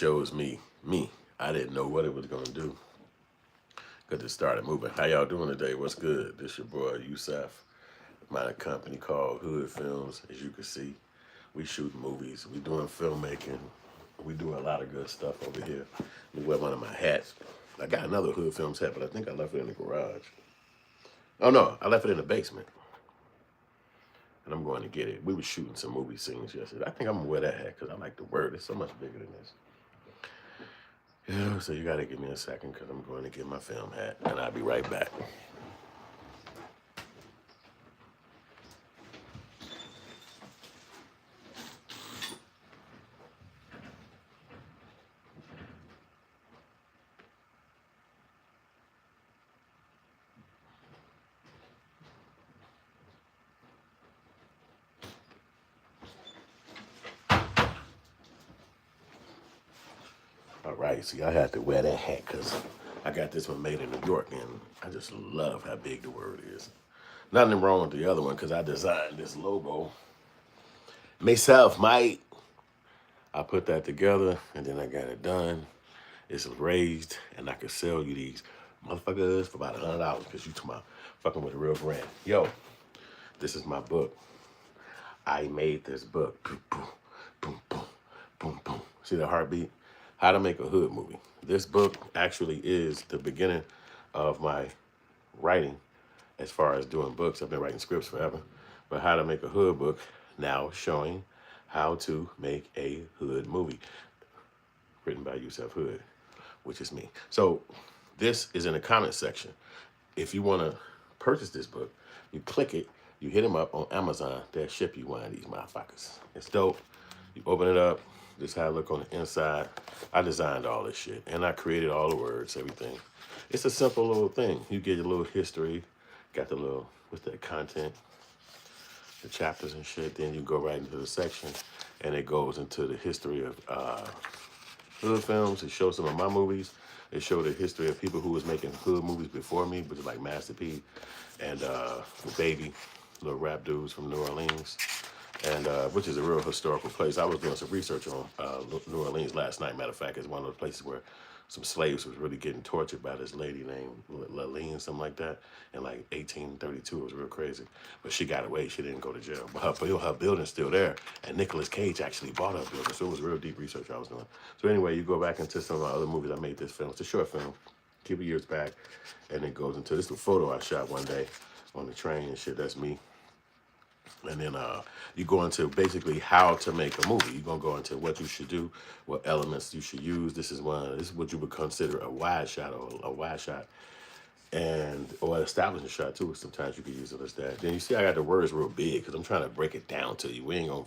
shows me. I didn't know what it was gonna do because it started moving. How y'all doing today? What's good? This your boy Yusef. My company called Hood Films. As you can see, we shoot movies. We doing filmmaking. We do a lot of good stuff over here. Let me wear one of my hats. I got another Hood Films hat, but I think I left it in the garage. Oh no, I left it in the basement. And I'm going to get it. We were shooting some movie scenes yesterday. I think I'm gonna wear that hat because I like the word. It's so much bigger than this. Yeah, so you gotta give me a second because I'm going to get my film hat and I'll be right back. All right, see, I had to wear that hat because I got this one made in New York and I just love how big the word is. Nothing wrong with the other one because I designed this logo myself, mate. I put that together and then I got it done. It's raised and I could sell you these motherfuckers for about $100 because you talking about fucking with a real brand. Yo, this is my book. I made this book. Boom, boom, boom, boom, boom, boom. See the heartbeat? How to make a hood movie. This book actually is the beginning of my writing as far as doing books. I've been writing scripts forever. But how to make a hood book, now showing how to make a hood movie. Written by Yusef Hood, which is me. So this is in the comment section. If you want to purchase this book, you click it, you hit them up on Amazon, they'll ship you one of these motherfuckers. It's dope. You open it up, this is how it look on the inside. I designed all this shit, and I created all the words, everything. It's a simple little thing. You get your little history, got the little, what's that, content, the chapters and shit, then you go right into the section, and it goes into the history of hood films. It shows some of my movies. It showed the history of people who was making hood movies before me, which is like Master P and the Baby, little rap dudes from New Orleans, and which is a real historical place. I was doing some research on New Orleans last night. Matter of fact, it's one of those places where some slaves was really getting tortured by this lady named Laline, something like that, in like 1832. It was real crazy. But she got away. She didn't go to jail. But her building's still there. And Nicolas Cage actually bought her building. So it was real deep research I was doing. So anyway, you go back into some of my other movies. I made this film. It's a short film. Keep it years back. And it goes into this is a photo I shot one day on the train and shit. That's me. And then you go into basically how to make a movie. You're gonna go into what you should do, what elements you should use. This is what you would consider a wide shot or a wide shot, and or an establishing shot too. Sometimes you can use it as that. Then you see I got the words real big because I'm trying to break it down to you. We ain't gonna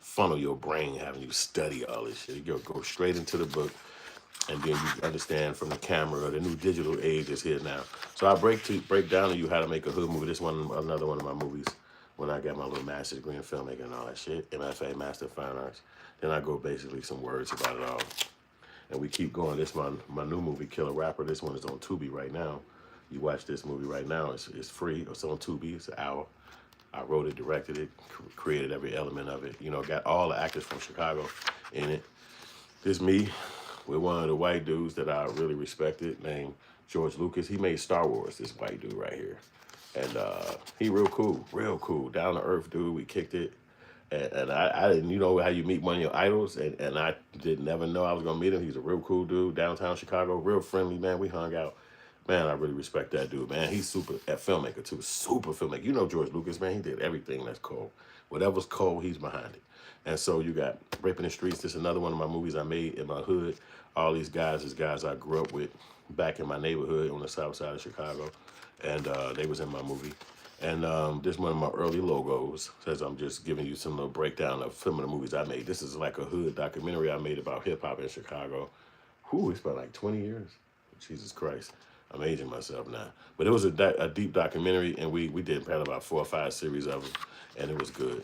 funnel your brain having you study all this shit. You go straight into the book, and then you understand from the camera. The new digital age is here now. So I break down to you how to make a hood movie. This one, another one of my movies. When I got my little master's degree in filmmaking and all that shit, MFA, Master of Fine Arts, then I go basically some words about it all. And we keep going. This one, my new movie, Killer Rapper, this one is on Tubi right now. You watch this movie right now, it's free. It's on Tubi, it's an hour. I wrote it, directed it, created every element of it. You know, got all the actors from Chicago in it. This me with one of the white dudes that I really respected named George Lucas. He made Star Wars, this white dude right here. And he real cool, down to earth dude. We kicked it, and I didn't, you know how you meet one of your idols, and I did never know I was gonna meet him. He's a real cool dude, downtown Chicago, real friendly man. We hung out, man. I really respect that dude, man. He's super at filmmaker too, super filmmaker. You know George Lucas, man. He did everything that's cold. Whatever's cold, he's behind it. And so you got Raping the Streets. This is another one of my movies I made in my hood. All these guys is guys I grew up with back in my neighborhood on the south side of Chicago. And they was in my movie. And this one of my early logos says I'm just giving you some little breakdown of some of the movies I made. This is like a hood documentary I made about hip hop in Chicago. Whew, it's been like 20 years. Jesus Christ. I'm aging myself now. But it was a deep documentary, and we did probably about 4 or 5 series of them, and it was good.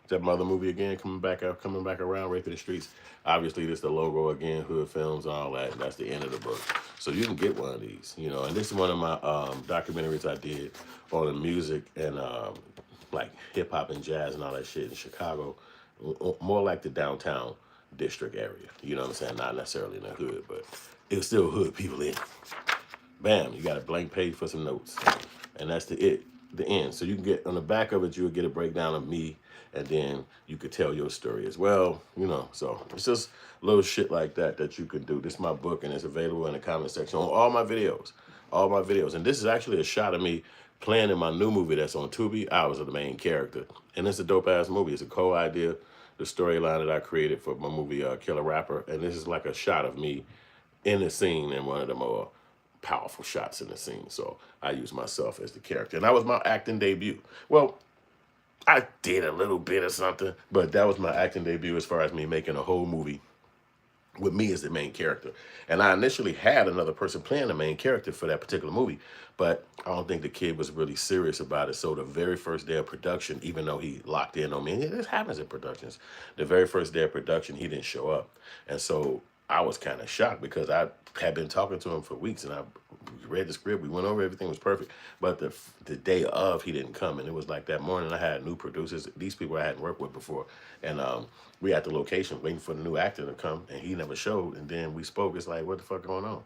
That mother movie again, coming back around, Raping the Streets. Obviously, this is the logo again, HoodFilms and all that. And that's the end of the book. So you can get one of these, you know. And this is one of my documentaries I did on the music and like hip hop and jazz and all that shit in Chicago, more like the downtown district area. You know what I'm saying? Not necessarily in the hood, but it was still hood people in. Bam, you got a blank page for some notes. And that's the end. So you can get, on the back of it, you'll get a breakdown of me, and then you could tell your story as well, you know. So it's just little shit like that that you can do. This is my book, and it's available in the comment section on all my videos. All my videos. And this is actually a shot of me playing in my new movie that's on Tubi. I was the main character. And it's a dope-ass movie. It's a co-idea, the storyline that I created for my movie, Killer Rapper. And this is like a shot of me in the scene, in one of the more powerful shots in the scene. So I use myself as the character. And that was my acting debut. Well, I did a little bit of something, but that was my acting debut as far as me making a whole movie with me as the main character. And I initially had another person playing the main character for that particular movie, but I don't think the kid was really serious about it. So the very first day of production, even though he locked in on me, and this happens in productions, the very first day of production, he didn't show up. And so I was kind of shocked because I had been talking to him for weeks, and I read the script, we went over, everything was perfect. But the day of, he didn't come, and it was like that morning I had new producers, these people I hadn't worked with before, and we at the location waiting for the new actor to come, and he never showed. And then we spoke. It's like, what the fuck going on?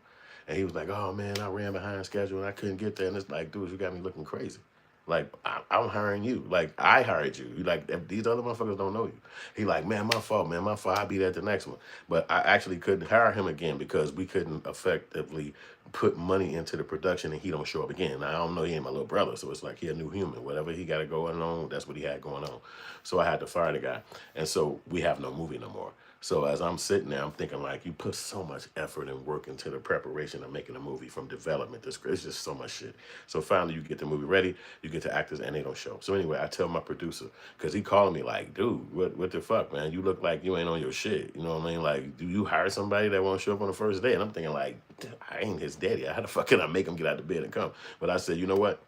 And he was like, oh man, I ran behind schedule and I couldn't get there. And it's like, dude, you got me looking crazy. Like, I'm hiring you. Like, I hired you. You like, these other motherfuckers don't know you. He like, man, my fault, man. My fault. I'll be there at the next one. But I actually couldn't hire him again because we couldn't effectively put money into the production and he don't show up again. Now, I don't know, he ain't my little brother. So it's like, he a new human. Whatever he got to go on, that's what he had going on. So I had to fire the guy. And so we have no movie no more. So as I'm sitting there, I'm thinking like, you put so much effort and work into the preparation of making a movie, from development to script. It's just so much shit. So finally you get the movie ready, you get to actors, and they don't show. So anyway, I tell my producer, because he calling me like, dude, what the fuck, man? You look like you ain't on your shit. You know what I mean? Like, do you hire somebody that won't show up on the first day? And I'm thinking like, I ain't his daddy. How the fuck can I make him get out of bed and come? But I said, you know what?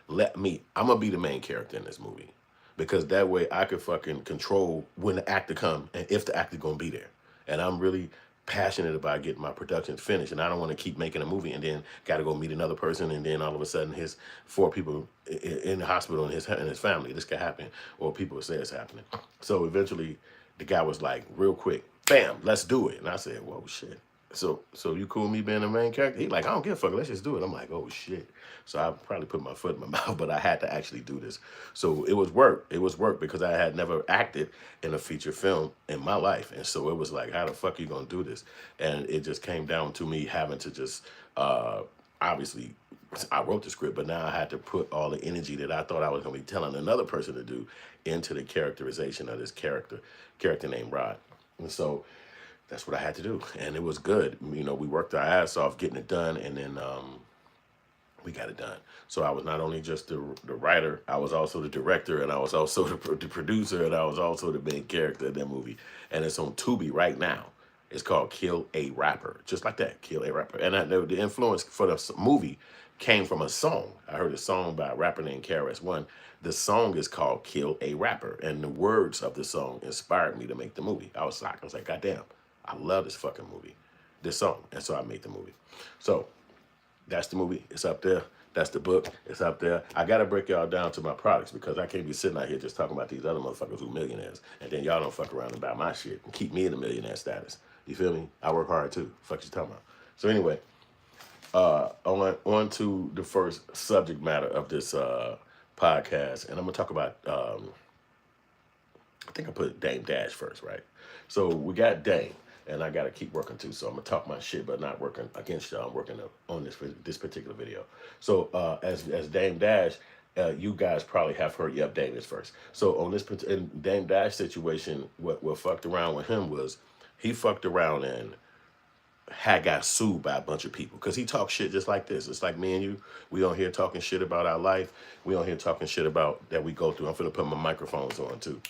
I'm going to be the main character in this movie. Because that way I could fucking control when the actor come and if the actor gonna be there. And I'm really passionate about getting my production finished, and I don't want to keep making a movie and then got to go meet another person, and then all of a sudden his 4 people in the hospital and his family. This could happen, or people say it's happening. So eventually the guy was like, real quick, bam, let's do it. And I said, whoa, shit. So you cool with me being the main character? He like, I don't give a fuck, let's just do it. I'm like, oh shit. So I probably put my foot in my mouth, but I had to actually do this. So it was work. It was work because I had never acted in a feature film in my life. And so it was like, how the fuck are you gonna do this? And it just came down to me having to just, obviously, I wrote the script, but now I had to put all the energy that I thought I was gonna be telling another person to do into the characterization of this character named Rod. And so that's what I had to do. And it was good. You know, we worked our ass off getting it done, and then we got it done. So I was not only just the writer, I was also the director, and I was also the producer, and I was also the main character in that movie. And it's on Tubi right now. It's called Kill a Rapper. Just like that, Kill a Rapper. And I know the influence for the movie came from a song. I heard a song by a rapper named KRS-One. The song is called Kill a Rapper. And the words of the song inspired me to make the movie. I was shocked. I was like, God damn, I love this fucking movie, this song. And so I made the movie. So that's the movie. It's up there. That's the book. It's up there. I got to break y'all down to my products because I can't be sitting out here just talking about these other motherfuckers who millionaires. And then y'all don't fuck around and buy my shit and keep me in the millionaire status. You feel me? I work hard too. Fuck you talking about. So anyway, on to the first subject matter of this podcast. And I'm going to talk about, I think I put Dame Dash first, right? So we got Dame. And I got to keep working too. So I'm going to talk my shit, but not working against y'all. I'm working on this particular video. So as Dame Dash, you guys probably have heard, yep, Dame is first. So on this in Dame Dash situation, what fucked around with him was he fucked around and had got sued by a bunch of people because he talks shit just like this. It's like me and you. We on here talking shit about our life. We on here talking shit about that we go through. I'm finna put my microphones on too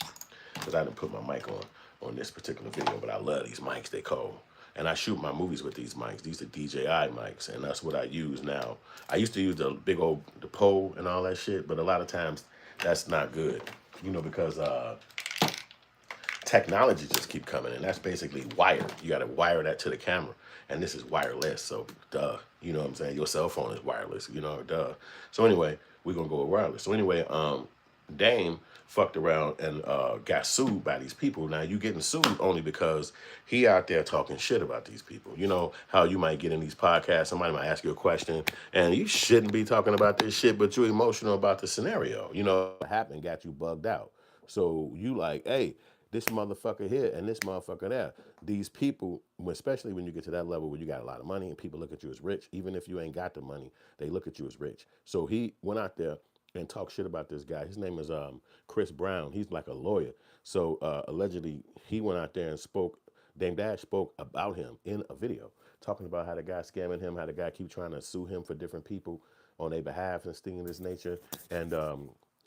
because I didn't put my mic on this particular video, but I love these mics, they cold. And I shoot my movies with these mics. These are DJI mics, and that's what I use now. I used to use the big old, the pole and all that shit, but a lot of times that's not good, you know, because technology just keep coming, and that's basically wired. You gotta wire that to the camera, and this is wireless, so duh, you know what I'm saying? Your cell phone is wireless, you know, duh. So anyway, we're gonna go with wireless. So anyway, Dame fucked around and got sued by these people. Now you getting sued only because he out there talking shit about these people. You know how you might get in these podcasts, somebody might ask you a question, and you shouldn't be talking about this shit, but you're emotional about the scenario. You know what happened got you bugged out. So you like, hey, this motherfucker here and this motherfucker there. These people, especially when you get to that level where you got a lot of money and people look at you as rich, even if you ain't got the money, they look at you as rich. So he went out there and talk shit about this guy. His name is Chris Brown. He's like a lawyer. So allegedly, he went out there and spoke. Dame Dash spoke about him in a video, talking about how the guy scamming him, how the guy keep trying to sue him for different people on their behalf and things of this nature. And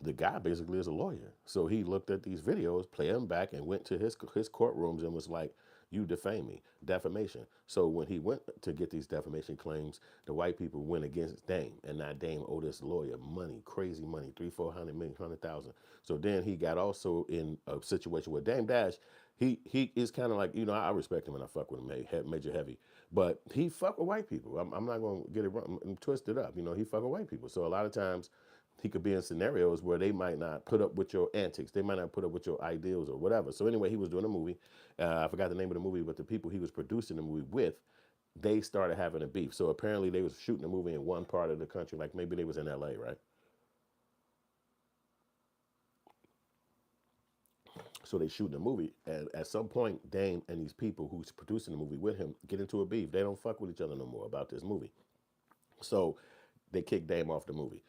the guy basically is a lawyer. So he looked at these videos, played them back, and went to his courtrooms and was like, you defame me, defamation. So when he went to get these defamation claims, the white people went against Dame, and now Dame owed this lawyer money, crazy money, 300, 400 million, 100,000. So then he got also in a situation where Dame Dash, he is kind of like, I respect him and I fuck with him, major heavy, but he fuck with white people. I'm not gonna get it wrong, twist it up. He fuck with white people. So a lot of times he could be in scenarios where they might not put up with your antics. They might not put up with your ideals or whatever. So anyway, he was doing a movie. I forgot the name of the movie, but the people he was producing the movie with, they started having a beef. So apparently they was shooting a movie in one part of the country, like maybe they was in LA, right? So they shooting a movie, and at some point, Dame and these people who's producing the movie with him get into a beef. They don't fuck with each other no more about this movie. So they kick Dame off the movie.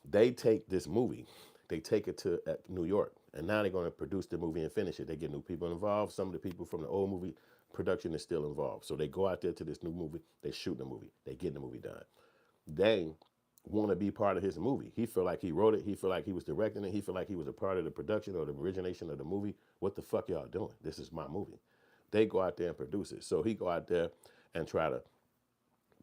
They take this movie, they take it to New York, and now they're going to produce the movie and finish it. They get new people involved. Some of the people from the old movie production is still involved. So they go out there to this new movie, they shoot the movie, they get the movie done. They want to be part of his movie. He feel like he wrote it. He feel like he was directing it. He feel like he was a part of the production or the origination of the movie. What the fuck y'all doing? This is my movie. They go out there and produce it. So he go out there and try to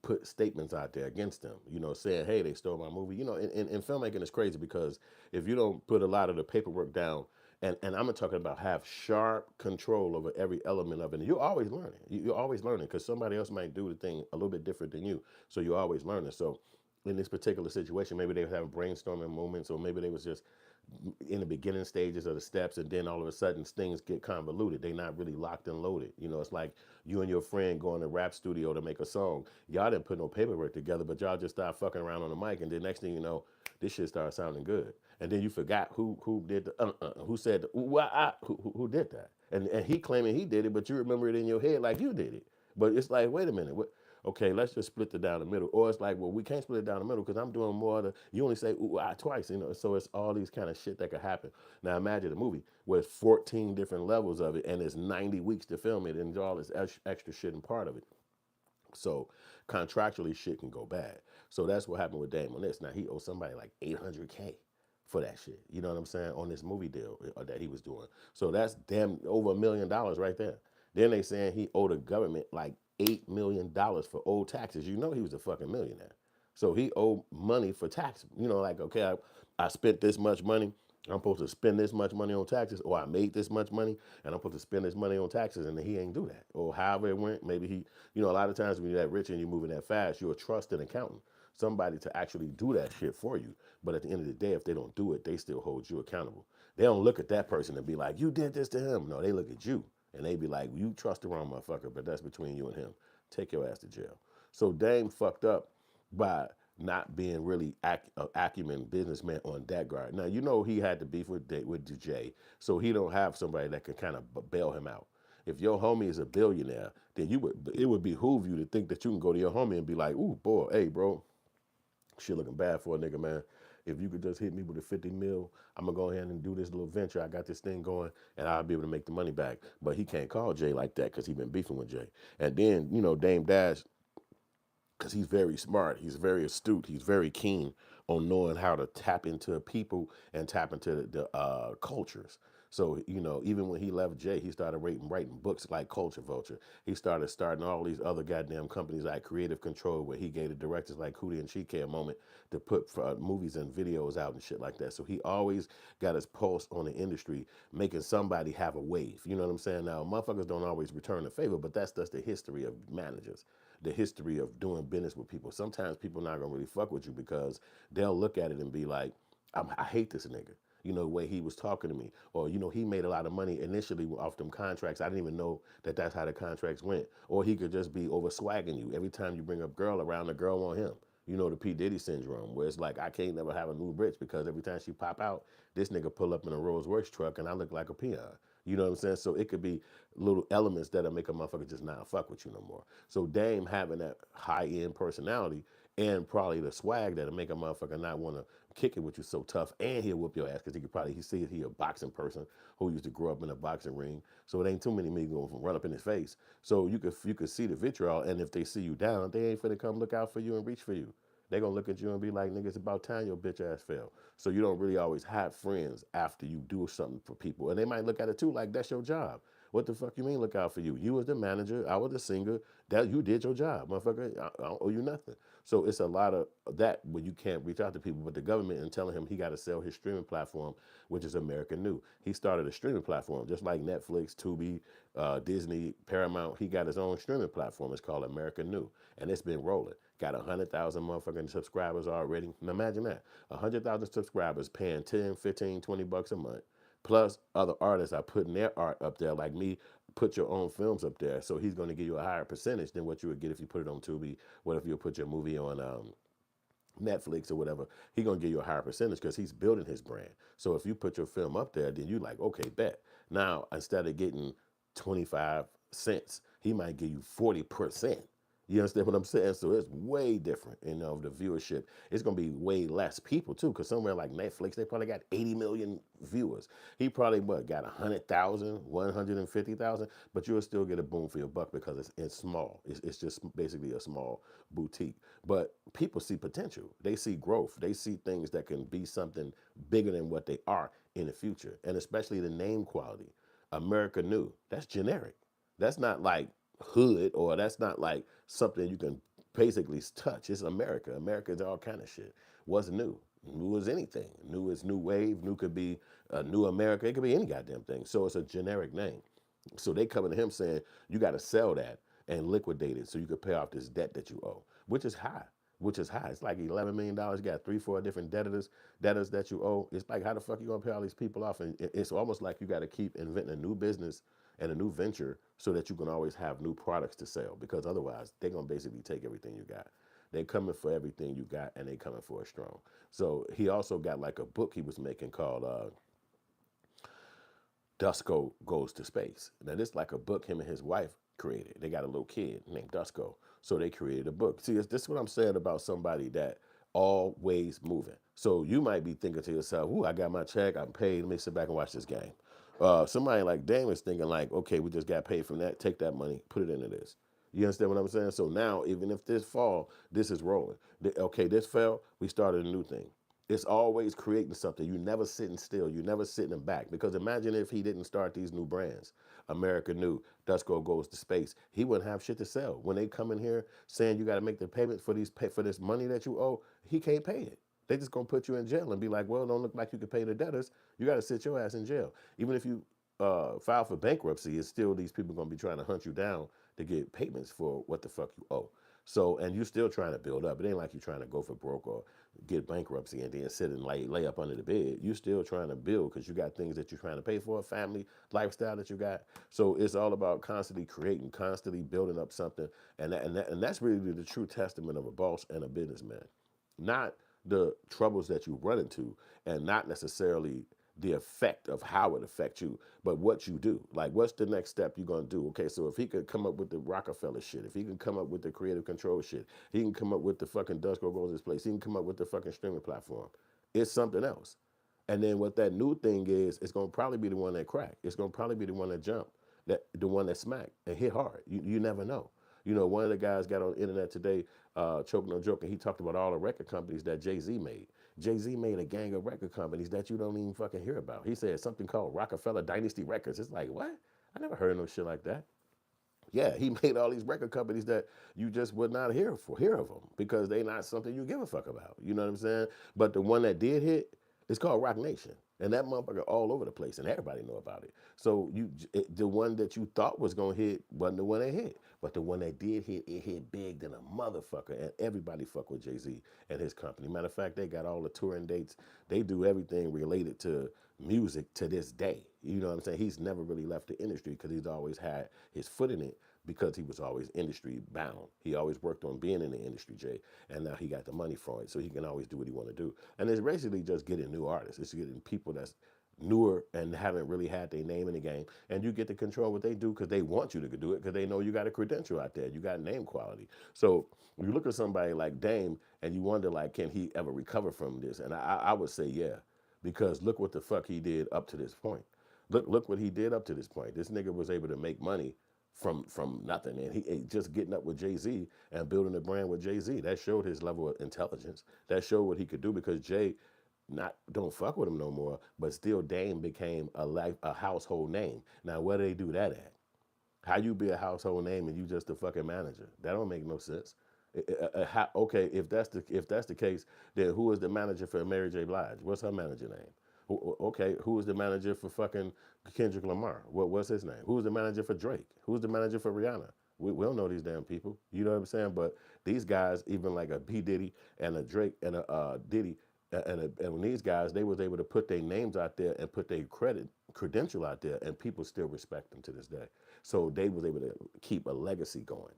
put statements out there against them, saying, hey, they stole my movie. In filmmaking it's crazy because if you don't put a lot of the paperwork down, and I'm talking about have sharp control over every element of it, and you're always learning. You're always learning because somebody else might do the thing a little bit different than you. So you're always learning. So in this particular situation, maybe they were having brainstorming moments, or maybe they was just in the beginning stages of the steps, and then all of a sudden things get convoluted. They not really locked and loaded. It's like you and your friend going to rap studio to make a song. Y'all didn't put no paperwork together, but y'all just start fucking around on the mic, and then next thing you know, this shit started sounding good. And then you forgot who did the who said the, who did that, and he claiming he did it, but you remember it in your head like you did it. But it's like, wait a minute, what? Okay, let's just split it down the middle. Or it's like, well, we can't split it down the middle because I'm doing more of the, you only say ooh, ah, twice, So it's all these kind of shit that could happen. Now imagine a movie with 14 different levels of it and it's 90 weeks to film it and all this extra shit and part of it. So contractually shit can go bad. So that's what happened with Dame on this. Now he owes somebody like 800K for that shit. You know what I'm saying? On this movie deal that he was doing. So that's damn over $1 million right there. Then they saying he owed the government like $8 million for old taxes. You know he was a fucking millionaire. So he owed money for taxes. Like, okay, I spent this much money. I'm supposed to spend this much money on taxes, or I made this much money, and I'm supposed to spend this money on taxes, and he ain't do that. Or however it went, maybe he, a lot of times when you're that rich and you're moving that fast, you're a trusted accountant, somebody to actually do that shit for you. But at the end of the day, if they don't do it, they still hold you accountable. They don't look at that person and be like, you did this to him. No, they look at you, and they be like, you trust the wrong motherfucker, but that's between you and him. Take your ass to jail. So Dame fucked up by not being really acumen businessman on that guard. Now he had to beef with Jay, so he don't have somebody that can kind of bail him out. If your homie is a billionaire, then it would behoove you to think that you can go to your homie and be like, ooh boy, hey bro, shit looking bad for a nigga, man. If you could just hit me with a 50 mil, I'm gonna go ahead and do this little venture. I got this thing going, and I'll be able to make the money back. But he can't call Jay like that because he been beefing with Jay. And then Dame Dash, because he's very smart, he's very astute, he's very keen on knowing how to tap into people and tap into the cultures. So even when he left Jay, he started writing books like Culture Vulture. He started starting all these other goddamn companies like Creative Control, where he gave the directors like Hootie and Chike a moment to put movies and videos out and shit like that. So he always got his pulse on the industry, making somebody have a wave. You know what I'm saying? Now, motherfuckers don't always return the favor, but that's just the history of managers, the history of doing business with people. Sometimes people not gonna really fuck with you because they'll look at it and be like, I hate this nigga. the way he was talking to me. Or, he made a lot of money initially off them contracts. I didn't even know that that's how the contracts went. Or he could just be over swagging you. Every time you bring a girl around, the girl want him. The P. Diddy syndrome, where it's like, I can't never have a new bitch because every time she pop out, this nigga pull up in a Rolls Royce truck and I look like a peon. You know what I'm saying? So it could be little elements that'll make a motherfucker just not fuck with you no more. So Dame having that high-end personality and probably the swag that'll make a motherfucker not want to kick it with you so tough, and he'll whoop your ass because he a boxing person who used to grow up in a boxing ring. So it ain't too many men going to run up in his face. So you could see the vitriol, and if they see you down, they ain't finna come look out for you and reach for you. They gonna look at you and be like, nigga, it's about time your bitch ass fell. So you don't really always have friends after you do something for people. And they might look at it too like that's your job. What the fuck you mean look out for you? You was the manager, I was the singer, that you did your job, motherfucker. I don't owe you nothing. So it's a lot of that when you can't reach out to people. But the government and telling him he got to sell his streaming platform, which is American New. He started a streaming platform just like Netflix, Tubi, Disney, Paramount. He got his own streaming platform. It's called American New, and it's been rolling. Got 100,000 motherfucking subscribers already. Now imagine that, 100,000 subscribers paying 10, 15, 20 bucks a month. Plus other artists are putting their art up there, like me, put your own films up there. So he's going to give you a higher percentage than what you would get if you put it on Tubi. What if you put your movie on Netflix or whatever? He's going to give you a higher percentage because he's building his brand. So if you put your film up there, then you like, okay, bet. Now, instead of getting 25 cents, he might give you 40%. You understand what I'm saying? So it's way different, the viewership. It's going to be way less people, too, because somewhere like Netflix, they probably got 80 million viewers. He probably, got 100,000, 150,000, but you'll still get a boom for your buck because it's small. It's just basically a small boutique. But people see potential. They see growth. They see things that can be something bigger than what they are in the future, and especially the name quality. America New, that's generic. That's not like hood, or that's not like something you can basically touch. It's America. America is all kind of shit. What's new? New is anything. New is new wave. New could be a new America. It could be any goddamn thing. So it's a generic name. So they coming to him saying, you got to sell that and liquidate it so you could pay off this debt that you owe, which is high. It's like $11 million. You got 3-4 different debtors that you owe. It's like, how the fuck you gonna pay all these people off? And it's almost like you got to keep inventing a new business and a new venture so that you can always have new products to sell, because otherwise they're gonna basically take everything you got. They coming for everything you got, and they coming for it strong. So he also got like a book he was making called Dusko Goes to Space. Now this is like a book him and his wife created. They got a little kid named Dusko, so they created a book. See, this is what I'm saying about somebody that always moving. So you might be thinking to yourself, "Ooh, I got my check, I'm paid. Let me sit back and watch this game." Somebody like Dame is thinking like, "Okay, we just got paid from that. Take that money, put it into this." You understand what I'm saying? So now, even if this fall, this is rolling. Okay, this fell, we started a new thing. It's always creating something. You never sitting still. You never sitting back. Because imagine if he didn't start these new brands. America New, Dusko Goes to Space. He wouldn't have shit to sell. When they come in here saying you got to make the payment for this money that you owe, he can't pay it. They just gonna put you in jail and be like, well, it don't look like you can pay the debtors. You got to sit your ass in jail. Even if you file for bankruptcy, it's still these people gonna be trying to hunt you down to get payments for what the fuck you owe. So, and you still trying to build up. It ain't like you trying to go for broke or get bankruptcy and then sit and lay up under the bed. You still trying to build because you got things that you're trying to pay for, family, lifestyle that you got. So it's all about constantly creating, constantly building up something. And that's really the true testament of a boss and a businessman. Not the troubles that you run into, and not necessarily the effect of how it affects you, but what you do. Like, what's the next step you're gonna do? Okay, so if he could come up with the Rockefeller shit, if he can come up with the creative control shit, he can come up with the fucking Dusko Goes this place, he can come up with the fucking streaming platform. It's something else. And then what that new thing is, it's gonna probably be the one that crack. It's gonna probably be the one that jump, the one that smack and hit hard. You never know. One of the guys got on the internet today, Choke No Joke, and he talked about all the record companies that Jay-Z made. Jay-Z made a gang of record companies that you don't even fucking hear about. He said something called Rockefeller Dynasty Records. It's like, what? I never heard no shit like that. Yeah, he made all these record companies that you just would not hear of them because they not something you give a fuck about. You know what I'm saying? But the one that did hit, it's called Rock Nation. And that motherfucker all over the place, and everybody know about it. So the one that you thought was gonna hit wasn't the one that hit, but the one that did hit, it hit big than a motherfucker, and everybody fuck with Jay Z and his company. Matter of fact, they got all the touring dates. They do everything related to music to this day. You know what I'm saying? He's never really left the industry because he's always had his foot in it because he was always industry bound. He always worked on being in the industry, Jay, and now he got the money for it, so he can always do what he want to do. And it's basically just getting new artists. It's getting people that's newer and haven't really had their name in the game, and you get to control what they do because they want you to do it because they know you got a credential out there, you got name quality. So when you look at somebody like Dame and you wonder like, can he ever recover from this? And I would say yeah, because look what the fuck he did up to this point. Look what he did up to this point. This nigga was able to make money from nothing, and he just getting up with Jay Z and building a brand with Jay Z. That showed his level of intelligence. That showed what he could do because Jay not don't fuck with him no more, but still Dame became a household name. Now where do they do that at? How you be a household name and you just a fucking manager? That don't make no sense. Okay, if that's the case, then who is the manager for Mary J. Blige? What's her manager name? Okay, who is the manager for fucking Kendrick Lamar? What's his name? Who's the manager for Drake? Who's the manager for Rihanna? We don't know these damn people. You know what I'm saying? But these guys, even like a P Diddy and a Drake and a Diddy, and when these guys, they was able to put their names out there and put their credential out there, and people still respect them to this day. So they was able to keep a legacy going.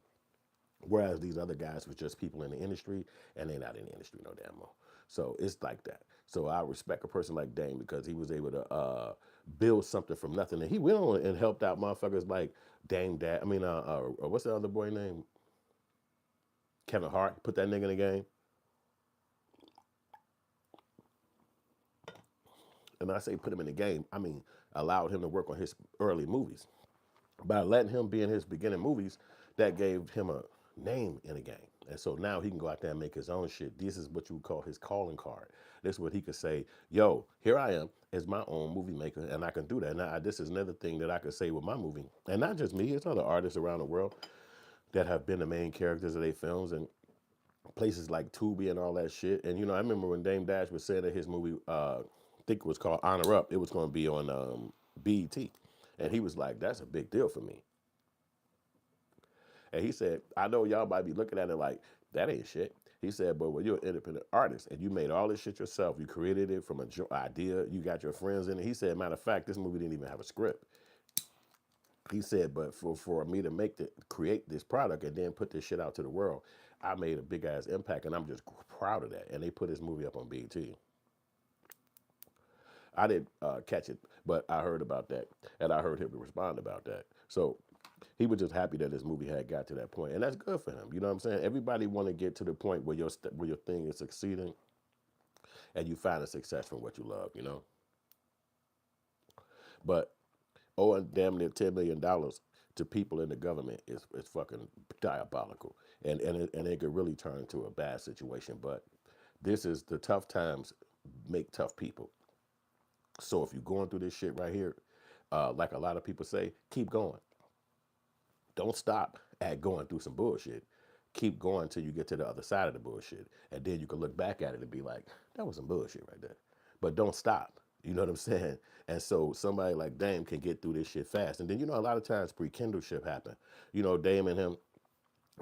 Whereas these other guys was just people in the industry, and they're not in the industry no damn more. So it's like that. So I respect a person like Dame because he was able to build something from nothing, and he went on and helped out motherfuckers like Dame Dad. I mean, what's the other boy name? Kevin Hart. Put that nigga in the game, and I say put him in the game. I mean, allowed him to work on his early movies. By letting him be in his beginning movies, that gave him a name in the game. And so now he can go out there and make his own shit. This is what you would call his calling card. This is what he could say, yo, here I am as my own movie maker, and I can do that. Now, this is another thing that I could say with my movie. And not just me, it's other artists around the world that have been the main characters of their films and places like Tubi and all that shit. And, I remember when Dame Dash was saying that his movie, I think it was called Honor Up, it was going to be on BET. And he was like, that's a big deal for me. And he said, I know y'all might be looking at it like, that ain't shit. He said, but when you're an independent artist and you made all this shit yourself, you created it from an idea, you got your friends in it. He said, matter of fact, this movie didn't even have a script. He said, but for me to create this product and then put this shit out to the world, I made a big ass impact, and I'm just proud of that. And they put his movie up on BET. I didn't catch it, but I heard about that, and I heard him respond about that. So he was just happy that his movie had got to that point, and that's good for him. You know what I'm saying? Everybody want to get to the point where your thing is succeeding, and you find a success from what you love. But owing damn near $10 million to people in the government is fucking diabolical, and it could really turn into a bad situation. But this is the tough times make tough people. So if you're going through this shit right here, like a lot of people say, keep going. Don't stop at going through some bullshit. Keep going till you get to the other side of the bullshit. And then you can look back at it and be like, that was some bullshit right there. But don't stop. You know what I'm saying? And so somebody like Dame can get through this shit fast. And then, a lot of times pre-Kindle shit happen.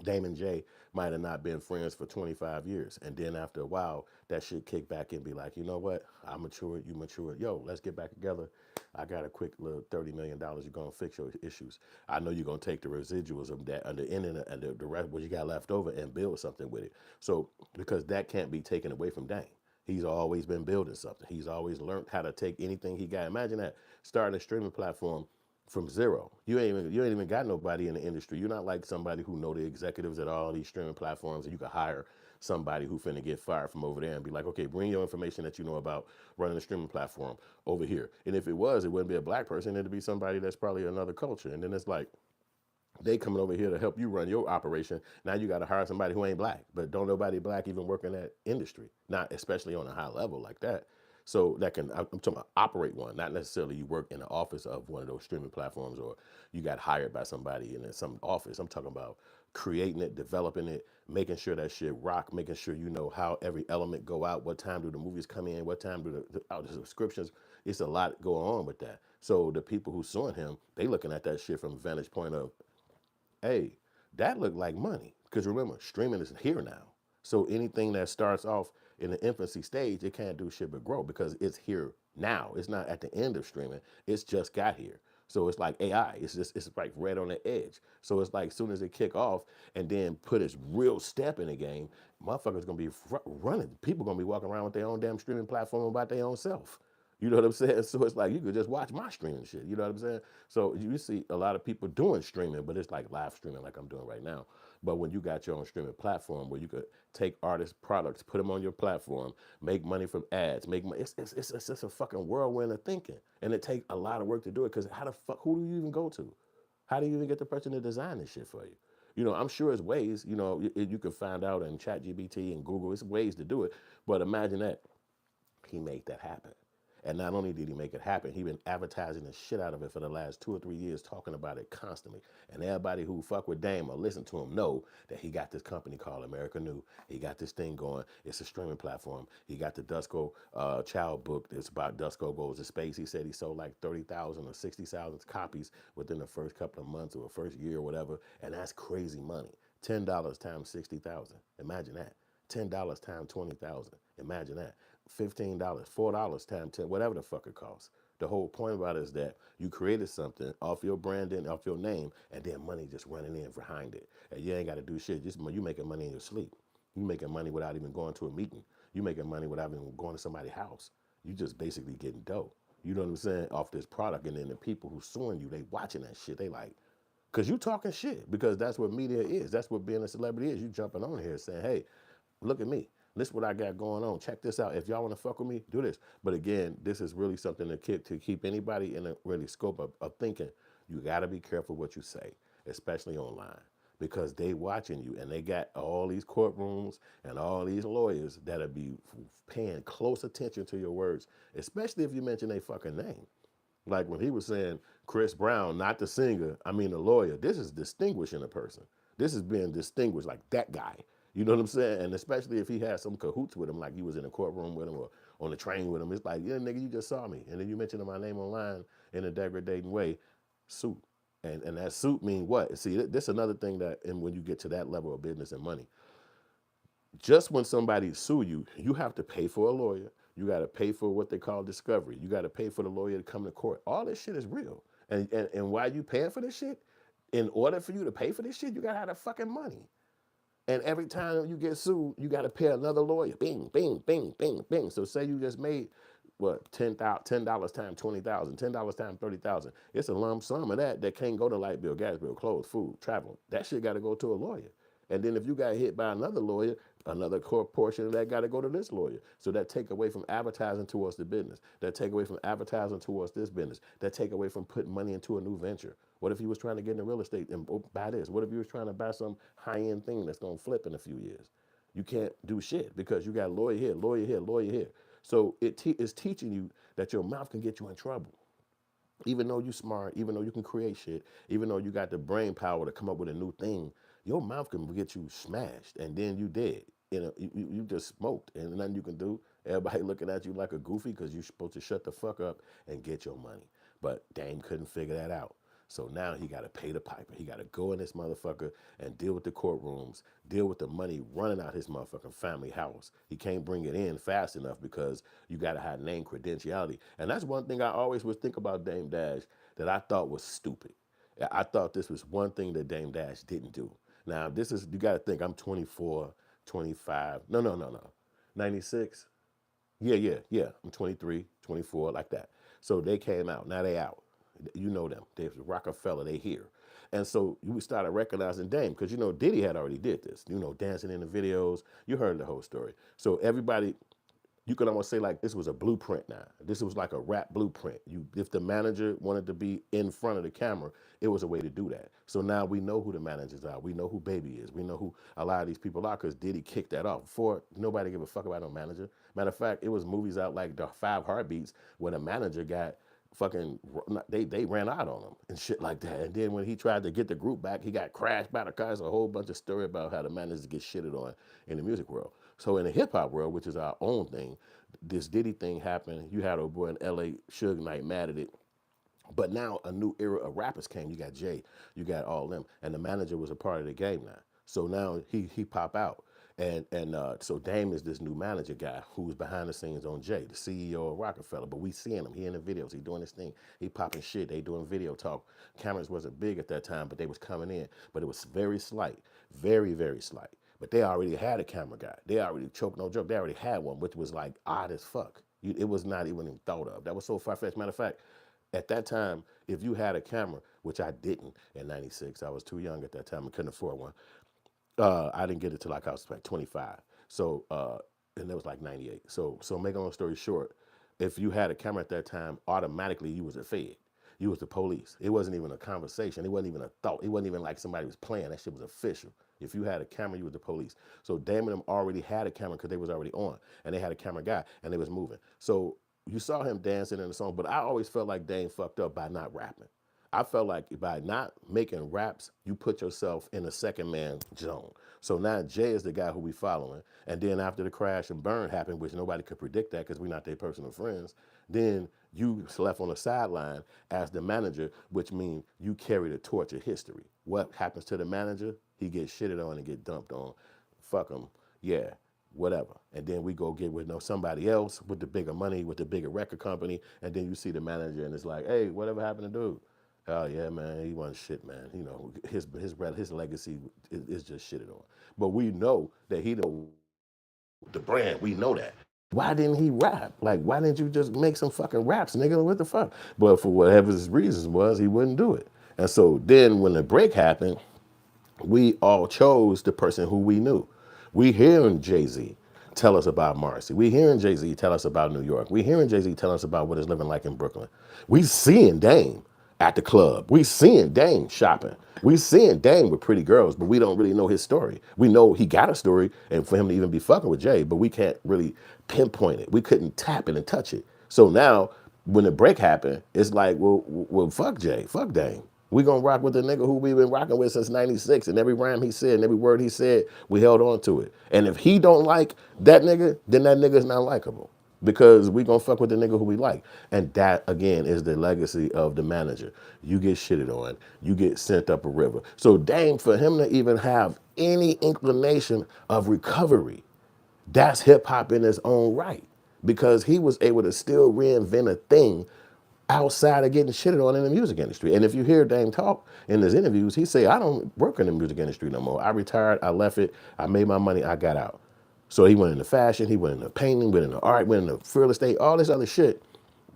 Dame and Jay might have not been friends for 25 years. And then after a while, that shit kick back and be like, you know what? I matured, you matured. Yo, let's get back together. I got a quick little $30 million. You're going to fix your issues. I know you're going to take the residuals of that and the end and the rest, what you got left over, and build something with it. So, because that can't be taken away from Dame. He's always been building something. He's always learned how to take anything he got. Imagine that, starting a streaming platform from zero. You ain't even got nobody in the industry. You're not like somebody who know the executives at all these streaming platforms, and you could hire somebody who finna get fired from over there and be like, okay, bring your information that you know about running a streaming platform over here. And if it wouldn't be a black person, it'd be somebody that's probably another culture. And then it's like, they coming over here to help you run your operation. Now you got to hire somebody who ain't black, but don't nobody black even work in that industry, not especially on a high level like that. So that can, I'm talking about operate one, not necessarily you work in the office of one of those streaming platforms or you got hired by somebody in some office. I'm talking about creating it, developing it, making sure that shit rock, making sure you know how every element go out, what time do the movies come in, what time do the subscriptions. It's a lot going on with that. So the people who suing him, they looking at that shit from a vantage point of, hey, that looked like money. Because remember, streaming is here now. So anything that starts off in the infancy stage, it can't do shit but grow because it's here now. It's not at the end of streaming. It's just got here. So it's like AI. It's like right on the edge. So it's like as soon as it kick off and then put its real step in the game, motherfuckers gonna be running. People gonna be walking around with their own damn streaming platform about their own self. You know what I'm saying? So it's like you could just watch my streaming shit. You know what I'm saying? So you see a lot of people doing streaming, but it's like live streaming like I'm doing right now. But when you got your own streaming platform where you could take artist products, put them on your platform, make money from ads, make money, it's just a fucking whirlwind of thinking. And it takes a lot of work to do it because how the fuck, who do you even go to? How do you even get the person to design this shit for you? You know, I'm sure there's ways, you know, you can find out in ChatGPT and Google, it's ways to do it. But imagine that he made that happen. And not only did he make it happen, he been advertising the shit out of it for the last 2 or 3 years, talking about it constantly. And everybody who fuck with Dame or listen to him know that he got this company called America New. He got this thing going. It's a streaming platform. He got the Dusko child book that's about Dusko Goes to Space. He said he sold like 30,000 or 60,000 copies within the first couple of months or first year or whatever. And that's crazy money. $10 times 60,000. Imagine that. $10 times 20,000. Imagine that. $15, $4 times 10, whatever the fuck it costs. The whole point about it is that you created something off your branding, off your name, and then money just running in behind it. And you ain't got to do shit. Just you making money in your sleep. You making money without even going to a meeting. You making money without even going to somebody's house. You just basically getting dough. You know what I'm saying? Off this product, and then the people who suing you, they watching that shit. They like, cause you talking shit. Because that's what media is. That's what being a celebrity is. You jumping on here saying, hey, look at me. This is what I got going on. Check this out. If y'all want to fuck with me, do this. But again, this is really something to keep anybody in a really scope of thinking. You got to be careful what you say, especially online, because they watching you and they got all these courtrooms and all these lawyers that'll be paying close attention to your words, especially if you mention a fucking name. Like when he was saying Chris Brown, not the singer, I mean the lawyer. This is distinguishing a person. This is being distinguished, like that guy. You know what I'm saying? And especially if he had some cahoots with him, like he was in a courtroom with him or on the train with him. It's like, yeah, nigga, you just saw me. And then you mentioned my name online in a degrading way, suit. And that suit mean what? See, this is another thing that, and when you get to that level of business and money, just when somebody sue you, you have to pay for a lawyer. You got to pay for what they call discovery. You got to pay for the lawyer to come to court. All this shit is real. And why you paying for this shit? In order for you to pay for this shit, you got to have the fucking money. And every time you get sued, you got to pay another lawyer. Bing, bing, bing, bing, bing. So say you just made what $10 times 20,000, $10 times 30,000. It's a lump sum of that can't go to light bill, gas bill, clothes, food, travel. That shit got to go to a lawyer. And then if you got hit by another lawyer, another core portion of that got to go to this lawyer. So that take away from advertising towards the business. That take away from advertising towards this business. That take away from putting money into a new venture. What if he was trying to get into real estate and buy this? What if he was trying to buy some high-end thing that's going to flip in a few years? You can't do shit because you got lawyer here, lawyer here, lawyer here. So it's teaching you that your mouth can get you in trouble. Even though you smart, even though you can create shit, even though you got the brain power to come up with a new thing, your mouth can get you smashed and then you dead. You know, you just smoked and nothing you can do. Everybody looking at you like a goofy because you're supposed to shut the fuck up and get your money. But Dame couldn't figure that out. So now he got to pay the piper. He got to go in this motherfucker and deal with the courtrooms, deal with the money running out his motherfucking family house. He can't bring it in fast enough because you got to have name credentiality. And that's one thing I always would think about Dame Dash that I thought was stupid. I thought this was one thing that Dame Dash didn't do. Now, this is, you got to think, I'm 24, 25. No. 96. Yeah. I'm 23, 24, like that. So they came out. Now they out. You know them. They're Rockefeller. They here. And so you started recognizing Dame because, you know, Diddy had already did this, you know, dancing in the videos. You heard the whole story. So everybody, you could almost say like this was a blueprint now. This was like a rap blueprint. If the manager wanted to be in front of the camera, it was a way to do that. So now we know who the managers are. We know who Baby is. We know who a lot of these people are because Diddy kicked that off. Before, nobody gave a fuck about no manager. Matter of fact, it was movies out like The Five Heartbeats where the manager got fucking, they ran out on him and shit like that. And then when he tried to get the group back, he got crashed by the car. There's a whole bunch of story about how the managers get shitted on in the music world. So in the hip hop world, which is our own thing, this Diddy thing happened. You had a boy in LA, Suge Knight, mad at it. But now a new era of rappers came. You got Jay, you got all them, and the manager was a part of the game now. So now he pop out, and so Dame is this new manager guy who's behind the scenes on Jay, the CEO of Rockefeller. But we seeing him. He in the videos. He doing his thing. He popping shit. They doing video talk. Cameras wasn't big at that time, but they was coming in. But it was very slight, very very slight. But they already had a camera guy. They already choke no joke. They already had one, which was like odd as fuck. It was not even thought of. That was so far fetched. Matter of fact. At that time, if you had a camera, which I didn't in '96, I was too young at that time and couldn't afford one. I didn't get it till like I was like 25. So, and it was like '98. So make a long story short, if you had a camera at that time, automatically you was a fed. You was the police. It wasn't even a conversation. It wasn't even a thought. It wasn't even like somebody was playing. That shit was official. If you had a camera, you was the police. So Damon and them already had a camera because they was already on, and they had a camera guy, and they was moving. So you saw him dancing in the song, but I always felt like Dame fucked up by not rapping. I felt like by not making raps, you put yourself in a second man zone. So now Jay is the guy who we following. And then after the crash and burn happened, which nobody could predict that because we're not their personal friends, then you left on the sideline as the manager, which means you carry the torch of history. What happens to the manager? He gets shitted on and get dumped on. Fuck him. Yeah, whatever. And then we go get with somebody else with the bigger money, with the bigger record company, and then you see the manager and it's like, hey, whatever happened to dude? Oh yeah, man, he wasn't shit, man. You know, his legacy is just shitted on. But we know that he know the brand. We know that. Why didn't he rap? Like, why didn't you just make some fucking raps, nigga? What the fuck? But for whatever his reasons was, he wouldn't do it. And so then when the break happened, we all chose the person who we knew. We hearing Jay-Z tell us about Marcy. We hearing Jay-Z tell us about New York. We hearing Jay-Z tell us about what it's living like in Brooklyn. We seeing Dame at the club. We seeing Dame shopping. We seeing Dame with pretty girls, but we don't really know his story. We know he got a story, and for him to even be fucking with Jay, but we can't really pinpoint it. We couldn't tap it and touch it. So now, when the break happened, it's like, well, fuck Jay, fuck Dame. We gonna rock with the nigga who we been rocking with since '96, and every rhyme he said and every word he said, we held on to it. And if he don't like that nigga, then that nigga's not likable because we gonna fuck with the nigga who we like. And that again is the legacy of the manager. You get shitted on, you get sent up a river. So Dame, for him to even have any inclination of recovery, that's hip hop in its own right because he was able to still reinvent a thing outside of getting shitted on in the music industry. And if you hear Dame talk in his interviews, he say, I don't work in the music industry no more. I retired, I left it, I made my money, I got out. So he went into fashion, he went into painting, went into art, went into real estate, all this other shit.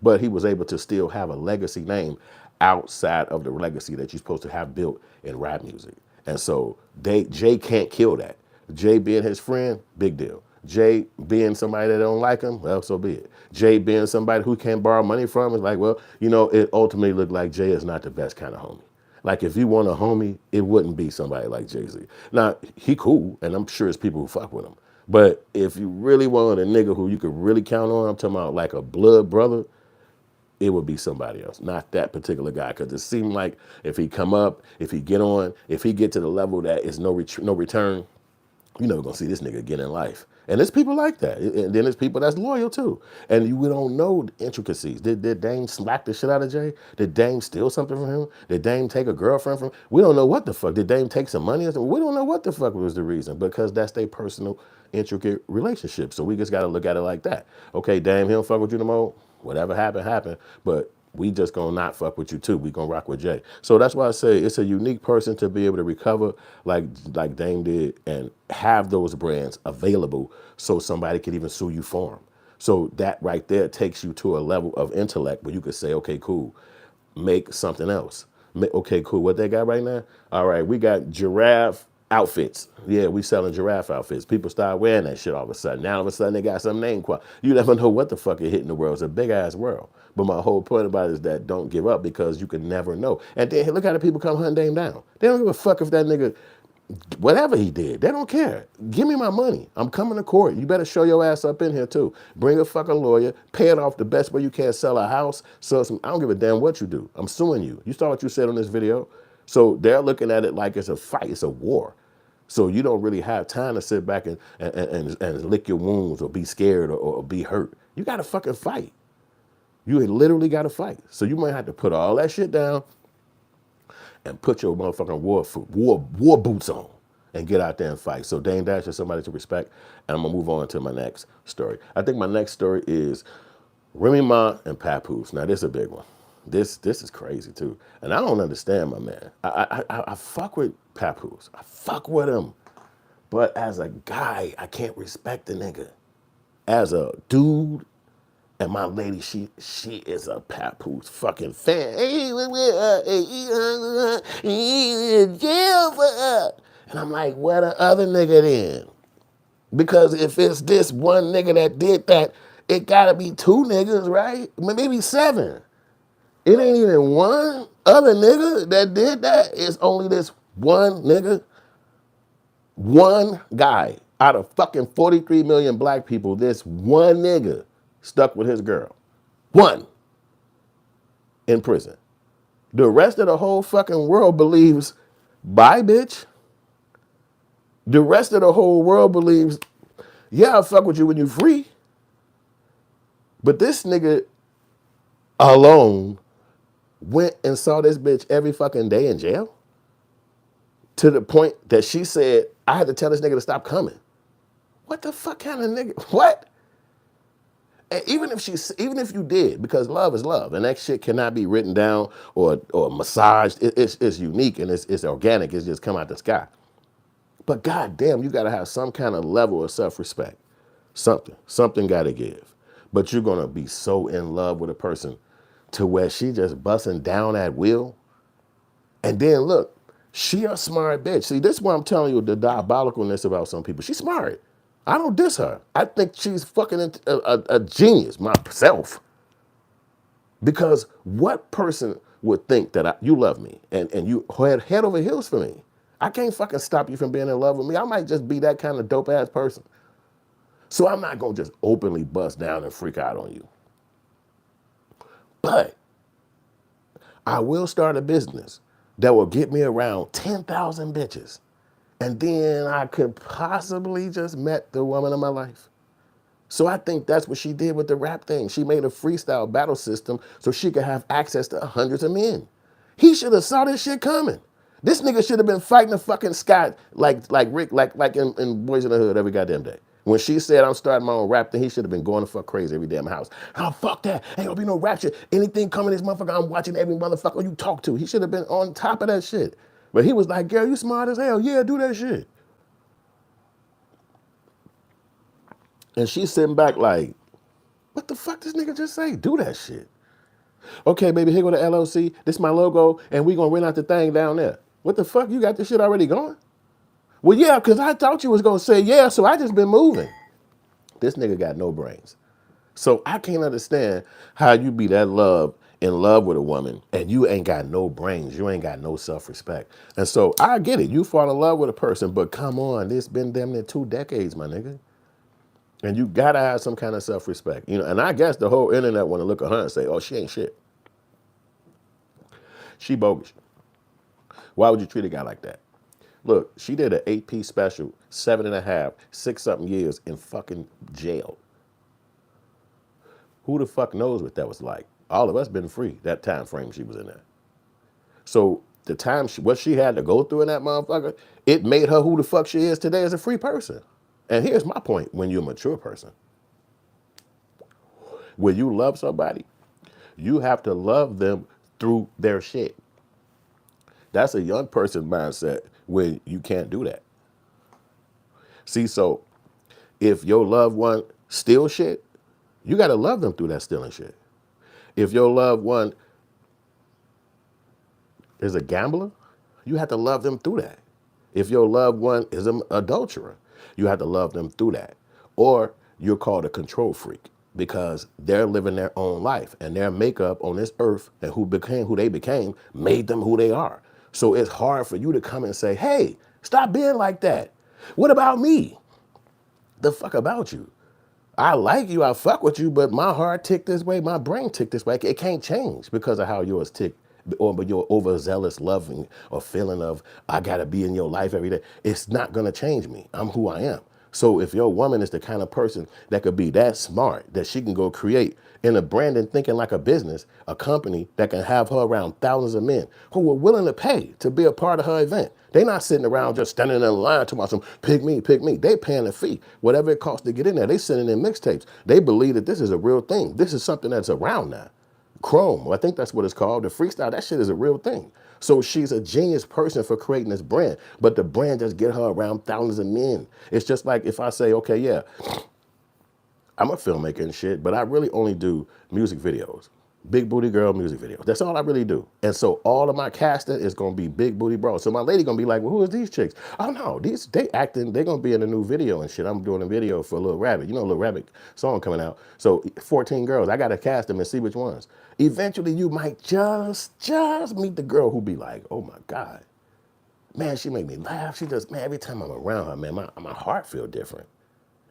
But he was able to still have a legacy name outside of the legacy that you're supposed to have built in rap music. And so Jay can't kill that. Jay being his friend, big deal. Jay being somebody that don't like him, well, so be it. Jay being somebody who can't borrow money from is like, well, you know, it ultimately looked like Jay is not the best kind of homie. Like if you want a homie, it wouldn't be somebody like Jay-Z. Now, he cool, and I'm sure it's people who fuck with him. But if you really want a nigga who you could really count on, I'm talking about like a blood brother, it would be somebody else, not that particular guy. Because it seemed like if he come up, if he get on, if he get to the level that is no return, you're never gonna see this nigga again in life. And there's people like that. And then there's people that's loyal too. And we don't know the intricacies. Did Dame smack the shit out of Jay? Did Dame steal something from him? Did Dame take a girlfriend from him? We don't know what the fuck. Did Dame take some money or something? We don't know what the fuck was the reason because that's their personal, intricate relationship. So we just gotta look at it like that. Okay, Dame, he don't fuck with you no more. Whatever happened, happened. But we just gonna not fuck with you too. We gonna rock with Jay. So that's why I say it's a unique person to be able to recover like Dame did and have those brands available so somebody could even sue you for them. So that right there takes you to a level of intellect where you could say, okay, cool, make something else. Okay, cool. What they got right now? All right, we got Giraffe Outfits. Yeah, we selling giraffe outfits. People start wearing that shit all of a sudden. Now all of a sudden they got some name quality. You never know what the fuck is hitting the world. It's a big ass world. But my whole point about it is that don't give up because you can never know. And then look how the people come hunting Dame down. They don't give a fuck if that nigga, whatever he did, they don't care. Give me my money. I'm coming to court. You better show your ass up in here too. Bring a fucking lawyer, pay it off the best way you can, sell a house, sell some, I don't give a damn what you do. I'm suing you. You saw what you said on this video? So they're looking at it like it's a fight, it's a war. So you don't really have time to sit back and lick your wounds or be scared or be hurt. You gotta fucking fight. You literally gotta fight. So you might have to put all that shit down and put your motherfucking war boots on and get out there and fight. So Dame Dash is somebody to respect. And I'm gonna move on to my next story. I think my next story is Remy Ma and Papoose. Now this is a big one. This is crazy too. And I don't understand my man. I fuck with Papoose. I fuck with him. But as a guy, I can't respect the nigga. As a dude, and my lady, she is a Papoose fucking fan. Hey, jail for her. And I'm like, where the other nigga then? Because if it's this one nigga that did that, it gotta be two niggas, right? Maybe seven. It ain't even one other nigga that did that. It's only this one nigga. One guy out of fucking 43 million black people, this one nigga stuck with his girl. One in prison. The rest of the whole fucking world believes, bye, bitch. The rest of the whole world believes, yeah, I'll fuck with you when you're free. But this nigga alone went and saw this bitch every fucking day in jail to the point that she said, I had to tell this nigga to stop coming. What the fuck kind of nigga? What? And even if you did, because love is love, and that shit cannot be written down or massaged. It's unique and it's organic. It's just come out the sky. But goddamn, you gotta have some kind of level of self-respect. Something gotta give. But you're gonna be so in love with a person to where she just busting down at will. And then look, she a smart bitch. See, this is what I'm telling you, the diabolicalness about some people. She's smart. I don't diss her. I think she's fucking a genius myself. Because what person would think that you love me and you head over heels for me? I can't fucking stop you from being in love with me. I might just be that kind of dope ass person. So I'm not gonna just openly bust down and freak out on you. But I will start a business that will get me around 10,000 bitches. And then I could possibly just met the woman of my life. So I think that's what she did with the rap thing. She made a freestyle battle system so she could have access to hundreds of men. He should have saw this shit coming. This nigga should have been fighting the fucking sky like Rick, like in Boys in the Hood every goddamn day. When she said I'm starting my own rap thing, he should have been going to fuck crazy every damn house. Oh, fuck that. Ain't gonna be no rap shit. Anything coming this motherfucker, I'm watching every motherfucker you talk to. He should have been on top of that shit. But he was like, girl, you smart as hell. Yeah, do that shit. And she's sitting back like, what the fuck this nigga just say? Do that shit. Okay, baby, here go the LLC. This is my logo, and we gonna rent out the thing down there. What the fuck? You got this shit already going? Well, yeah, because I thought you was gonna say yeah, so I just been moving. This nigga got no brains. So I can't understand how you be that in love with a woman and you ain't got no brains. You ain't got no self-respect. And so I get it. You fall in love with a person, but come on, this been damn near 2 decades, my nigga. And you gotta have some kind of self-respect. You know, and I guess the whole internet wanna look at her and say, oh, she ain't shit. She bogus. Why would you treat a guy like that? Look, she did an 8-piece special, 7.5, 6-something years in fucking jail. Who the fuck knows what that was like? All of us been free that time frame she was in there. So the time what she had to go through in that motherfucker, it made her who the fuck she is today as a free person. And here's my point: when you're a mature person, when you love somebody, you have to love them through their shit. That's a young person mindset when you can't do that. See, so if your loved one steals shit, you got to love them through that stealing shit. If your loved one is a gambler, you have to love them through that. If your loved one is an adulterer, you have to love them through that. Or you're called a control freak because they're living their own life and their makeup on this earth and who became who they became made them who they are. So it's hard for you to come and say, hey, stop being like that. What about me? The fuck about you? I like you, I fuck with you, but my heart tick this way, my brain tick this way. It can't change because of how yours tick or but your overzealous loving or feeling of I gotta be in your life every day. It's not gonna change me. I'm who I am. So if your woman is the kind of person that could be that smart that she can go create in a brand and thinking like a business, a company that can have her around thousands of men who are willing to pay to be a part of her event. They're not sitting around just standing in line talking about some pick me, pick me. They paying a fee, whatever it costs to get in there. They sending in mixtapes. They believe that this is a real thing. This is something that's around now. Chrome, I think that's what it's called. The freestyle, that shit is a real thing. So she's a genius person for creating this brand, but the brand just get her around thousands of men. It's just like if I say, okay, yeah, I'm a filmmaker and shit, but I really only do music videos. Big booty girl music videos. That's all I really do. And so all of my casting is gonna be big booty bros. So my lady gonna be like, well, who is these chicks? Oh no, they acting, they gonna be in a new video and shit. I'm doing a video for Lil Rabbit. You know Lil Rabbit song coming out. So 14 girls, I gotta cast them and see which ones. Eventually you might just meet the girl who be like, oh my God, man, she make me laugh. She just, man, every time I'm around her, man, my heart feel different.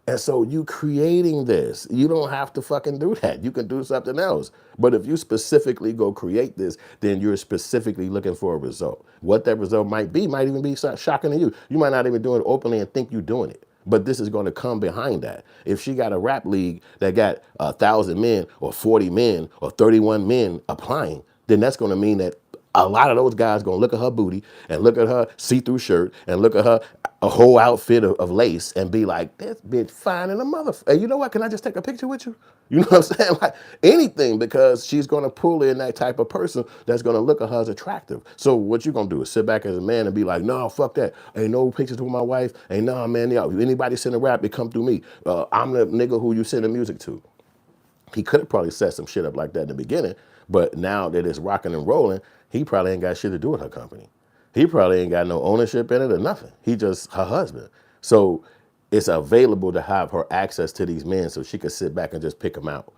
And so you creating this, you don't have to fucking do that. You can do something else. But if you specifically go create this, then you're specifically looking for a result. What that result might be might even be shocking to you. You might not even do it openly and think you're doing it. But this is going to come behind that. If she got a rap league that got 1,000 men or 40 men or 31 men applying, then that's going to mean that a lot of those guys gonna look at her booty and look at her see-through shirt and look at her a whole outfit of lace and be like, this bitch fine in a motherfucker. Hey, you know what? Can I just take a picture with you? You know what I'm saying? Like anything, because she's gonna pull in that type of person that's gonna look at her as attractive. So what you gonna do is sit back as a man and be like, no, fuck that. Ain't no pictures with my wife. Ain't no, man, yo, anybody send a rap, it come through me. I'm the nigga who you send the music to. He could have probably set some shit up like that in the beginning, but now that it's rocking and rolling, he probably ain't got shit to do with her company. He probably ain't got no ownership in it or nothing. He just her husband. So it's available to have her access to these men so she could sit back and just pick them out.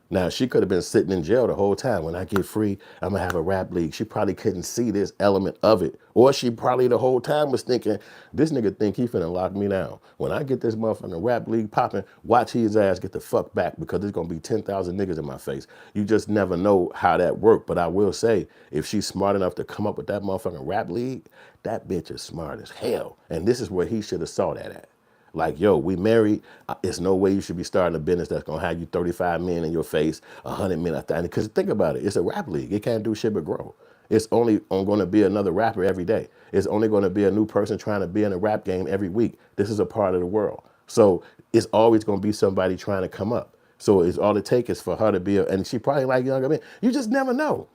Now, she could have been sitting in jail the whole time. When I get free, I'm going to have a rap league. She probably couldn't see this element of it. Or she probably the whole time was thinking, this nigga think he finna lock me down. When I get this motherfucking rap league popping, watch his ass get the fuck back because there's going to be 10,000 niggas in my face. You just never know how that worked. But I will say, if she's smart enough to come up with that motherfucking rap league, that bitch is smart as hell. And this is where he should have saw that at. Like, yo, we married. It's no way you should be starting a business that's gonna have you 35 men in your face, 100 men. Because think about it, it's a rap league. It can't do shit but grow. It's only going to be another rapper every day. It's only going to be a new person trying to be in a rap game every week. This is a part of the world. So it's always going to be somebody trying to come up. So it's all it takes is for her to be and she probably like younger men. You just never know.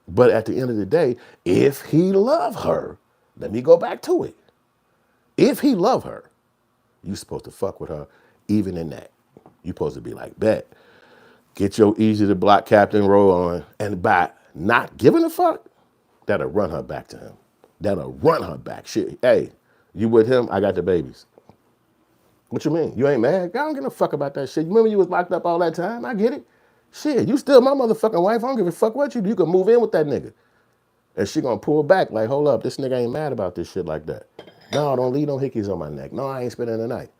But at the end of the day, if he love her, let me go back to it. If he love her, you supposed to fuck with her even in that. You supposed to be like, bet. Get your easy to block Captain Row on, and by not giving a fuck, that'll run her back to him. That'll run her back. Shit, hey, you with him, I got the babies. What you mean? You ain't mad? I don't give a fuck about that shit. You remember you was locked up all that time? I get it. Shit, you still my motherfucking wife. I don't give a fuck what you do. You can move in with that nigga. And she gonna pull back like, hold up, this nigga ain't mad about this shit like that. No, don't leave no hickeys on my neck. No, I ain't spending the night.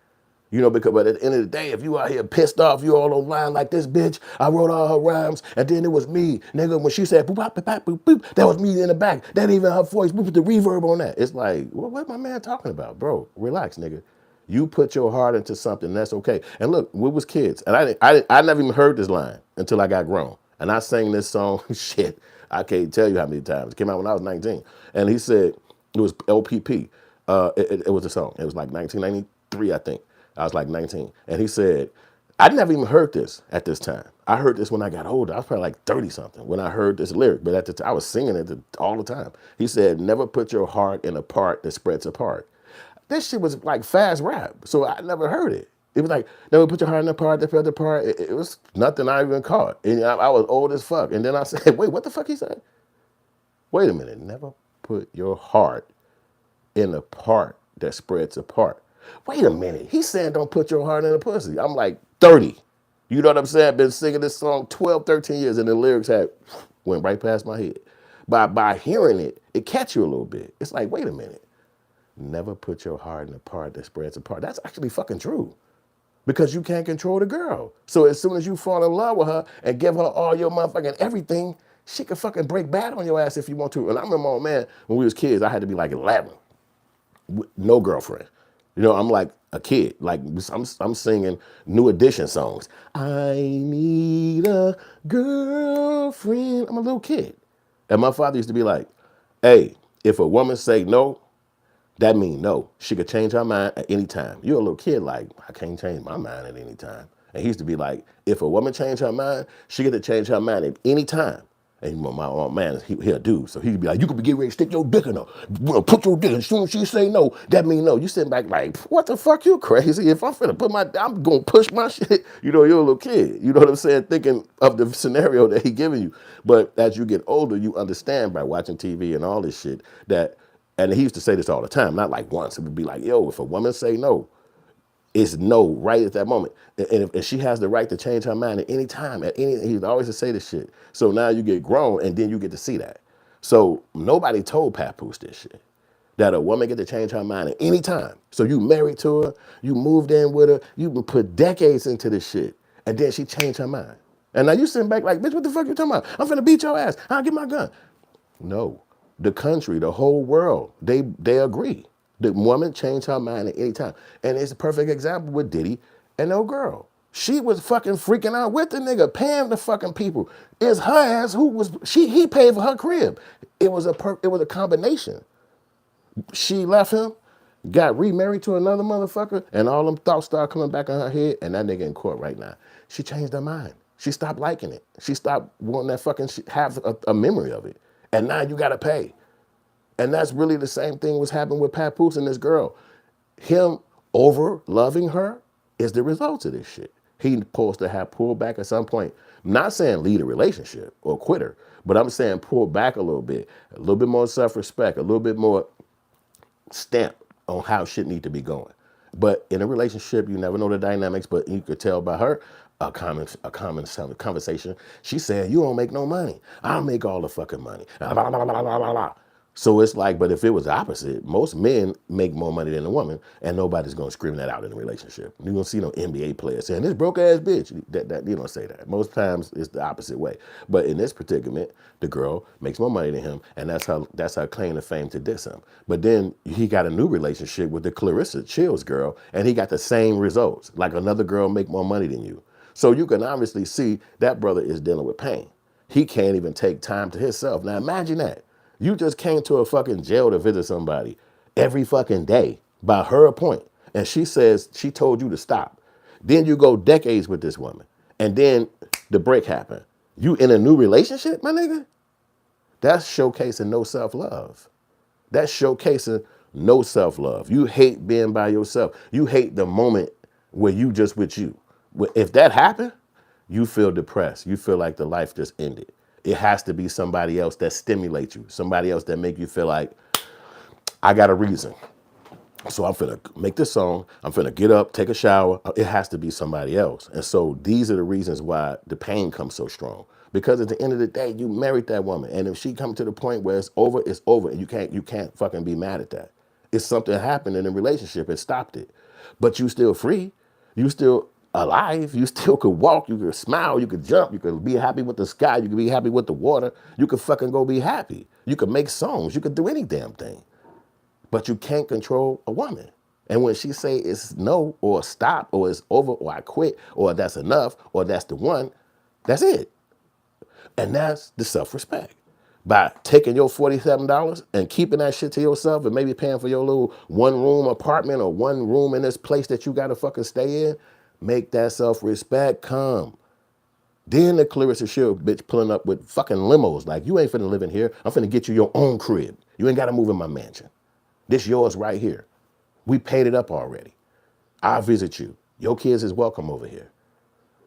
You know, because but at the end of the day, if you out here pissed off, you all online like this bitch, I wrote all her rhymes, and then it was me, nigga, when she said boop, bop, boop, boop, boop, that was me in the back. That ain't even her voice, boop, with the reverb on that. It's like, what my man talking about? Bro, relax, nigga. You put your heart into something, that's okay. And look, we was kids, and I never even heard this line until I got grown. And I sang this song, shit, I can't tell you how many times. It came out when I was 19. And he said, it was LPP. It was a song. It was like 1993, I think. I was like 19. And he said, I never even heard this at this time. I heard this when I got older. I was probably like 30 something when I heard this lyric. But at the time, I was singing it all the time. He said, never put your heart in a part that spreads apart. This shit was like fast rap. So I never heard it. It was like, never put your heart in a part that spreads apart. It was nothing I even caught. And I was old as fuck. And then I said, wait, what the fuck he said? Wait a minute. Never put your heart in a part that spreads apart. Wait a minute. He's saying don't put your heart in a pussy. I'm like 30. You know what I'm saying? I've been singing this song 12, 13 years and the lyrics went right past my head. By hearing it, it catch you a little bit. It's like, wait a minute. Never put your heart in a part that spreads apart. That's actually fucking true. Because you can't control the girl. So as soon as you fall in love with her and give her all your motherfucking everything, she could fucking break bad on your ass if you want to. And I remember, oh man, when we was kids, I had to be like 11, no girlfriend. You know, I'm like a kid. Like I'm singing New Edition songs. I need a girlfriend. I'm a little kid. And my father used to be like, hey, if a woman say no, that mean no. She could change her mind at any time. You're a little kid like, I can't change my mind at any time. And he used to be like, if a woman change her mind, she get to change her mind at any time. And my old man, he a dude, so he'd be like, you could be getting ready to stick your dick in her. Put your dick in. As soon as she say no, that mean no. You sitting back like, what the fuck, you crazy? If I'm finna I'm gonna push my shit. You know, you're a little kid. You know what I'm saying? Thinking of the scenario that he giving you. But as you get older, you understand by watching TV and all this shit that, and he used to say this all the time, not like once. It would be like, yo, if a woman say no, it's no right at that moment. And if she has the right to change her mind at any time, he always say this shit. So now you get grown and then you get to see that. So nobody told Papoose this shit. That a woman get to change her mind at any time. So you married to her, you moved in with her, you been put decades into this shit, and then she changed her mind. And now you sitting back like, bitch, what the fuck you talking about? I'm finna beat your ass. I'll get my gun. No. The country, the whole world, they agree. The woman changed her mind at any time. And it's a perfect example with Diddy and no girl. She was fucking freaking out with the nigga, paying the fucking people. It's her ass who was, he paid for her crib. It was a combination. She left him, got remarried to another motherfucker, and all them thoughts started coming back in her head, and that nigga in court right now. She changed her mind. She stopped liking it. She stopped wanting that fucking have a memory of it. And now you gotta pay. And that's really the same thing was happening with Papoose and this girl. Him over loving her is the result of this shit. He's supposed to have pulled back at some point. I'm not saying lead a relationship or quit her, but I'm saying pull back a little bit more self-respect, a little bit more stamp on how shit need to be going. But in a relationship, you never know the dynamics, but you could tell by her, a common conversation. She said, you don't make no money. I'll make all the fucking money. Blah, blah, blah, blah, blah, blah, blah. So it's like, but if it was the opposite, most men make more money than a woman, and nobody's gonna scream that out in a relationship. You're gonna see no NBA players saying, this broke ass bitch. That you don't say that. Most times it's the opposite way. But in this predicament, the girl makes more money than him, and that's her claim to fame to diss him. But then he got a new relationship with the Clarissa Chills girl, and he got the same results. Like another girl make more money than you. So you can obviously see that brother is dealing with pain. He can't even take time to himself. Now imagine that. You just came to a fucking jail to visit somebody every fucking day by her appointment. And she says she told you to stop. Then you go decades with this woman. And then the break happened. You in a new relationship, my nigga? That's showcasing no self-love. That's showcasing no self-love. You hate being by yourself. You hate the moment where you just with you. If that happened, you feel depressed. You feel like the life just ended. It has to be somebody else that stimulates you, somebody else that make you feel like, I got a reason. So I'm finna make this song, I'm finna get up, take a shower. It has to be somebody else. And so these are the reasons why the pain comes so strong. Because at the end of the day, you married that woman. And if she come to the point where it's over, it's over. And you can't fucking be mad at that. It's something happened in the relationship, it stopped it. But you still free. You still alive. You still could walk. You could smile. You could jump. You could be happy with the sky. You could be happy with the water. You could fucking go be happy. You could make songs. You could do any damn thing. But you can't control a woman. And when she say it's no or stop or it's over or I quit or that's enough or that's the one, that's it. And that's the self-respect. By taking your $47 and keeping that shit to yourself and maybe paying for your little one-room apartment or one room in this place that you gotta fucking stay in, make that self-respect come. Then the Clarissa Shield bitch pulling up with fucking limos like, you ain't finna live in here. I'm finna get you your own crib. You ain't gotta move in my mansion. This yours right here. We paid it up already. I'll visit you. Your kids is welcome over here.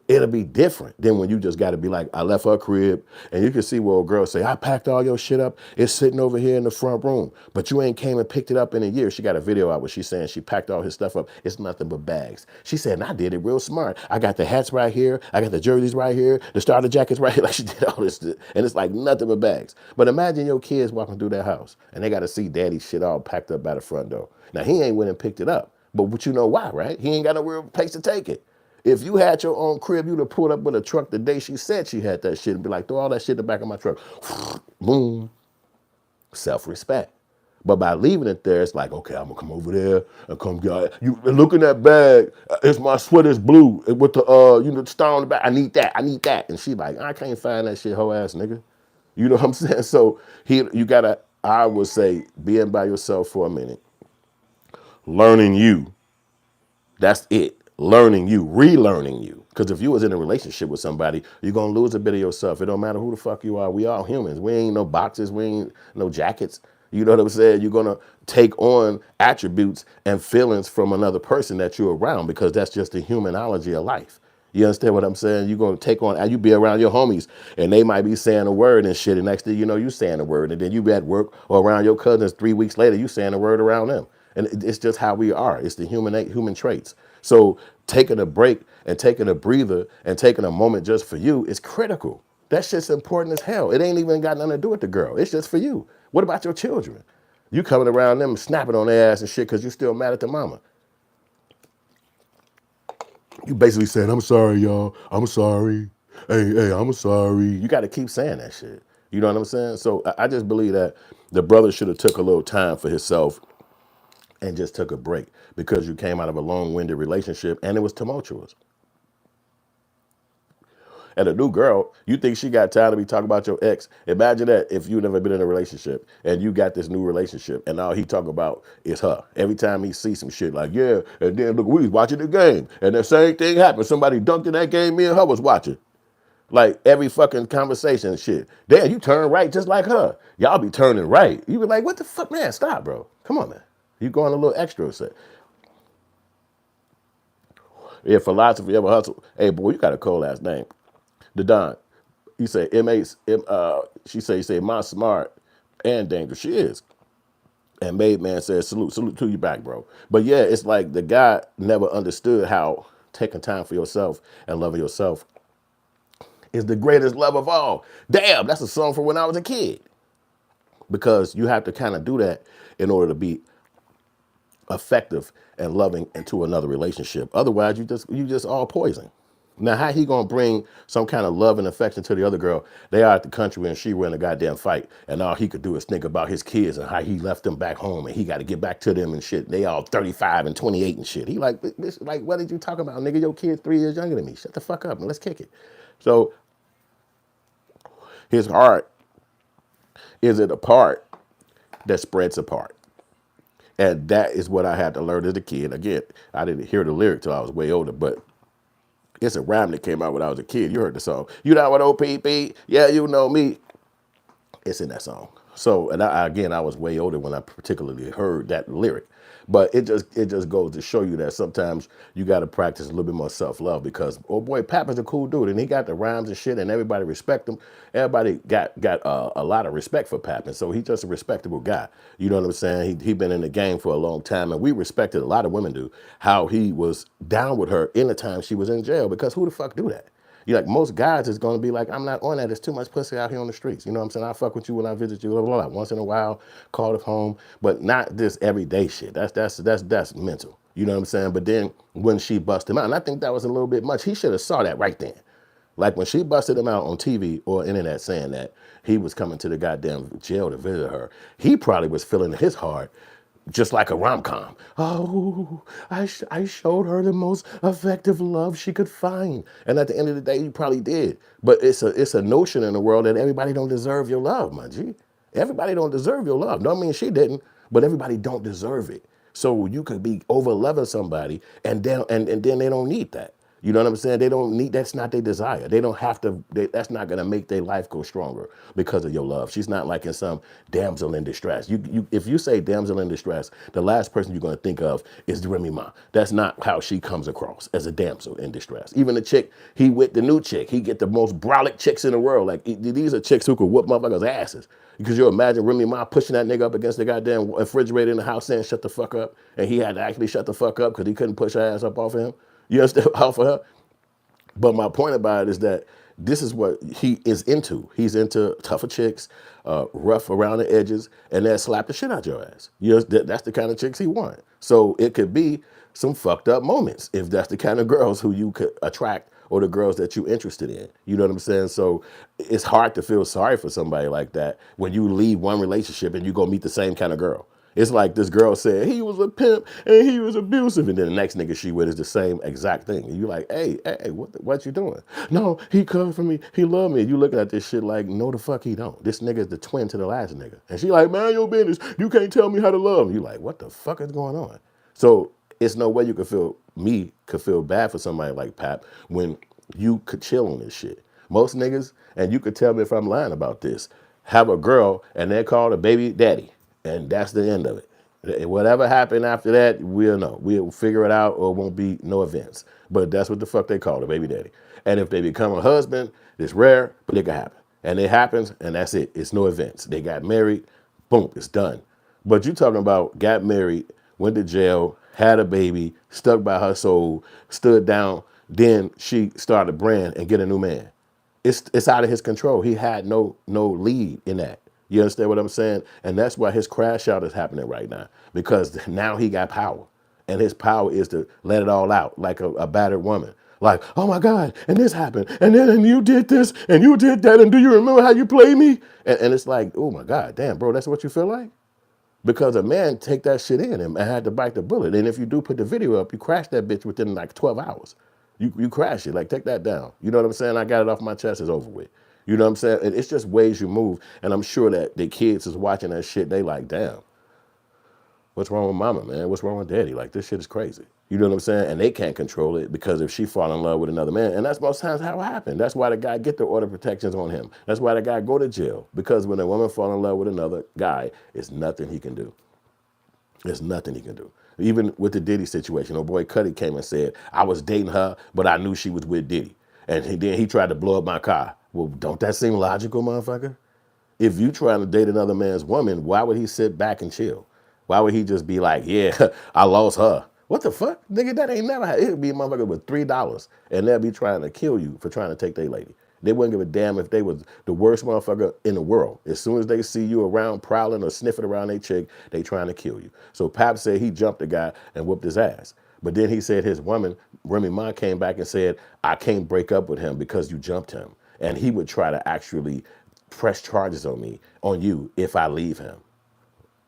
it'll be different than when you just got to be like, I left her crib, and you can see where a girl say, I packed all your shit up. It's sitting over here in the front room, but you ain't came and picked it up in a year. She got a video out where she's saying she packed all his stuff up. It's nothing but bags. She said, and I did it real smart. I got the hats right here. I got the jerseys right here. The starter jackets right here. Like she did all this, and it's like nothing but bags. But imagine your kids walking through that house, and they got to see daddy's shit all packed up by the front door. Now, he ain't went and picked it up, but you know why, right? He ain't got no real place to take it. If you had your own crib, you'd have pulled up with a truck the day she said she had that shit and be like, throw all that shit in the back of my truck. Boom. Self-respect. But by leaving it there, it's like, okay, I'm gonna come over there and come get you. Look in that bag. It's my sweater's blue with the the star on the back. I need that. I need that. And she like, I can't find that shit, hoe ass nigga. You know what I'm saying? So you gotta, I would say, being by yourself for a minute, learning you. That's it. Learning you, relearning you. Because if you was in a relationship with somebody, you're going to lose a bit of yourself. It don't matter who the fuck you are. We all humans. We ain't no boxes. We ain't no jackets. You know what I'm saying? You're going to take on attributes and feelings from another person that you're around because that's just the humanology of life. You understand what I'm saying? You're going to take on, you be around your homies and they might be saying a word and shit. And next thing you know, you saying a word. And then you be at work or around your cousins 3 weeks later, you saying a word around them. And it's just how we are. It's the human traits. So taking a break and taking a breather and taking a moment just for you is critical. That shit's important as hell. It ain't even got nothing to do with the girl. It's just for you. What about your children? You coming around them snapping on their ass and shit because you still mad at the mama. You basically saying, I'm sorry, y'all. I'm sorry. Hey, I'm sorry. You got to keep saying that shit. You know what I'm saying? So I just believe that the brother should have took a little time for himself and just took a break because you came out of a long-winded relationship and it was tumultuous. And a new girl, you think she got time to be talking about your ex? Imagine that if you never been in a relationship and you got this new relationship and all he talk about is her. Every time he sees some shit like, yeah, and then look, we was watching the game and the same thing happened. Somebody dunked in that game me and her was watching. Like every fucking conversation and shit. Damn, you turn right just like her. Y'all be turning right. You be like, what the fuck, man? Stop, bro. Come on, man. You going a little extra. Set. Yeah, philosophy ever hustle. Hey, boy, you got a cold ass name. The Don. You say she say my smart and dangerous. She is. And Made Man says salute to you back, bro. But yeah, it's like the guy never understood how taking time for yourself and loving yourself is the greatest love of all. Damn, that's a song from when I was a kid. Because you have to kind of do that in order to be effective and loving into another relationship. Otherwise, you just all poison. Now, how he gonna bring some kind of love and affection to the other girl? They are at the country and she were in a goddamn fight, and all he could do is think about his kids and how he left them back home, and he got to get back to them and shit. They all 35 and 28 and shit. He like, this, like, what did you talk about, nigga? Your kid's 3 years younger than me. Shut the fuck up and let's kick it. So his heart is it a part that spreads apart. And that is what I had to learn as a kid. Again, I didn't hear the lyric till I was way older, but it's a rhyme that came out when I was a kid. You heard the song. You know what OPP? Yeah, you know me. It's in that song. So, and I was way older when I particularly heard that lyric. But it just goes to show you that sometimes you got to practice a little bit more self-love because, oh boy, Pap is a cool dude and he got the rhymes and shit and everybody respect him. Everybody got a lot of respect for Pap, and so he's just a respectable guy. You know what I'm saying? He been in the game for a long time, and we respected, a lot of women do, how he was down with her in the time she was in jail, because who the fuck do that? You like, most guys is gonna be like, I'm not on that. There's too much pussy out here on the streets. You know what I'm saying? I fuck with you when I visit you, blah, blah, blah. Once in a while, call it home, but not this everyday shit. That's mental. You know what I'm saying? But then when she busted him out, and I think that was a little bit much. He should have saw that right then. Like when she busted him out on TV or internet saying that he was coming to the goddamn jail to visit her, he probably was feeling his heart just like a rom-com. Oh, I showed her the most effective love she could find. And at the end of the day, you probably did. But it's a notion in the world that everybody don't deserve your love, my G. Everybody don't deserve your love. Don't mean she didn't, but everybody don't deserve it. So you could be over loving somebody and then they don't need that. You know what I'm saying? They don't need, that's not their desire. They don't have to, that's not going to make their life go stronger because of your love. She's not like in some damsel in distress. If you say damsel in distress, the last person you're going to think of is Remy Ma. That's not how she comes across, as a damsel in distress. Even the chick, he with the new chick, he get the most brolic chicks in the world. Like these are chicks who could whoop motherfuckers' asses. Because you imagine Remy Ma pushing that nigga up against the goddamn refrigerator in the house saying shut the fuck up. And he had to actually shut the fuck up because he couldn't push her ass up off of him. You understand? Off of her. But my point about it is that this is what he is into. He's into tougher chicks, rough around the edges, and then slap the shit out your ass. You know, that's the kind of chicks he wants. So it could be some fucked up moments if that's the kind of girls who you could attract or the girls that you're interested in. You know what I'm saying? So it's hard to feel sorry for somebody like that when you leave one relationship and you go meet the same kind of girl. It's like this girl said he was a pimp and he was abusive, and then the next nigga she with is the same exact thing. And you're like, hey, what you doing? No, he covered for me. He loved me. And you looking at this shit like, no, the fuck he don't. This nigga is the twin to the last nigga. And she like, man, your business. You can't tell me how to love. You like, what the fuck is going on? So it's no way you could feel bad for somebody like Pap when you could chill on this shit. Most niggas, and you could tell me if I'm lying about this, have a girl and they're called a baby daddy. And that's the end of it. Whatever happened after that, we'll know. We'll figure it out or it won't be no events. But that's what the fuck they call it, baby daddy. And if they become a husband, it's rare, but it can happen. And it happens, and that's it. It's no events. They got married, boom, it's done. But you talking about got married, went to jail, had a baby, stuck by her soul, stood down, then she started a brand and get a new man. It's out of his control. He had no lead in that. You understand what I'm saying? And that's why his crash out is happening right now, because now he got power, and his power is to let it all out like a battered woman. Like, oh my God, and this happened, and then and you did this, and you did that, and do you remember how you played me? And it's like, oh my God, damn, bro, that's what you feel like? Because a man take that shit in and had to bite the bullet. And if you do put the video up, you crash that bitch within like 12 hours. You crash it, like take that down. You know what I'm saying? I got it off my chest, it's over with. You know what I'm saying? And it's just ways you move. And I'm sure that the kids is watching that shit, they like, damn, what's wrong with mama, man? What's wrong with daddy? Like, this shit is crazy. You know what I'm saying? And they can't control it because if she fall in love with another man, and that's most times how it happened. That's why the guy get the order protections on him. That's why the guy go to jail. Because when a woman fall in love with another guy, it's nothing he can do. There's nothing he can do. Even with the Diddy situation, old boy Cuddy came and said, I was dating her, but I knew she was with Diddy. And then he tried to blow up my car. Well, don't that seem logical, motherfucker? If you trying to date another man's woman, why would he sit back and chill? Why would he just be like, yeah, I lost her? What the fuck? Nigga, that ain't never happened. It would be a motherfucker with $3 and they'll be trying to kill you for trying to take their lady. They wouldn't give a damn if they was the worst motherfucker in the world. As soon as they see you around prowling or sniffing around their chick, they trying to kill you. So Pap said he jumped the guy and whooped his ass. But then he said his woman, Remy Ma, came back and said, I can't break up with him because you jumped him. And he would try to actually press charges on you if I leave him.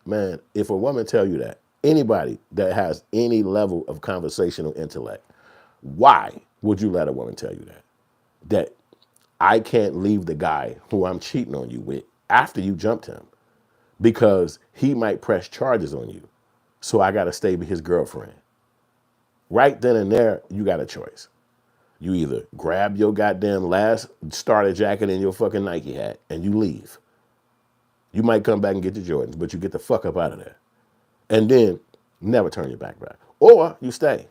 Man, if a woman tell you that, anybody that has any level of conversational intellect, why would you let a woman tell you that? That I can't leave the guy who I'm cheating on you with after you jumped him because he might press charges on you. So I got to stay with his girlfriend. Right then and there, you got a choice. You either grab your goddamn last starter jacket and your fucking Nike hat and you leave. You might come back and get your Jordans, but you get the fuck up out of there. And then never turn your back. Or you stay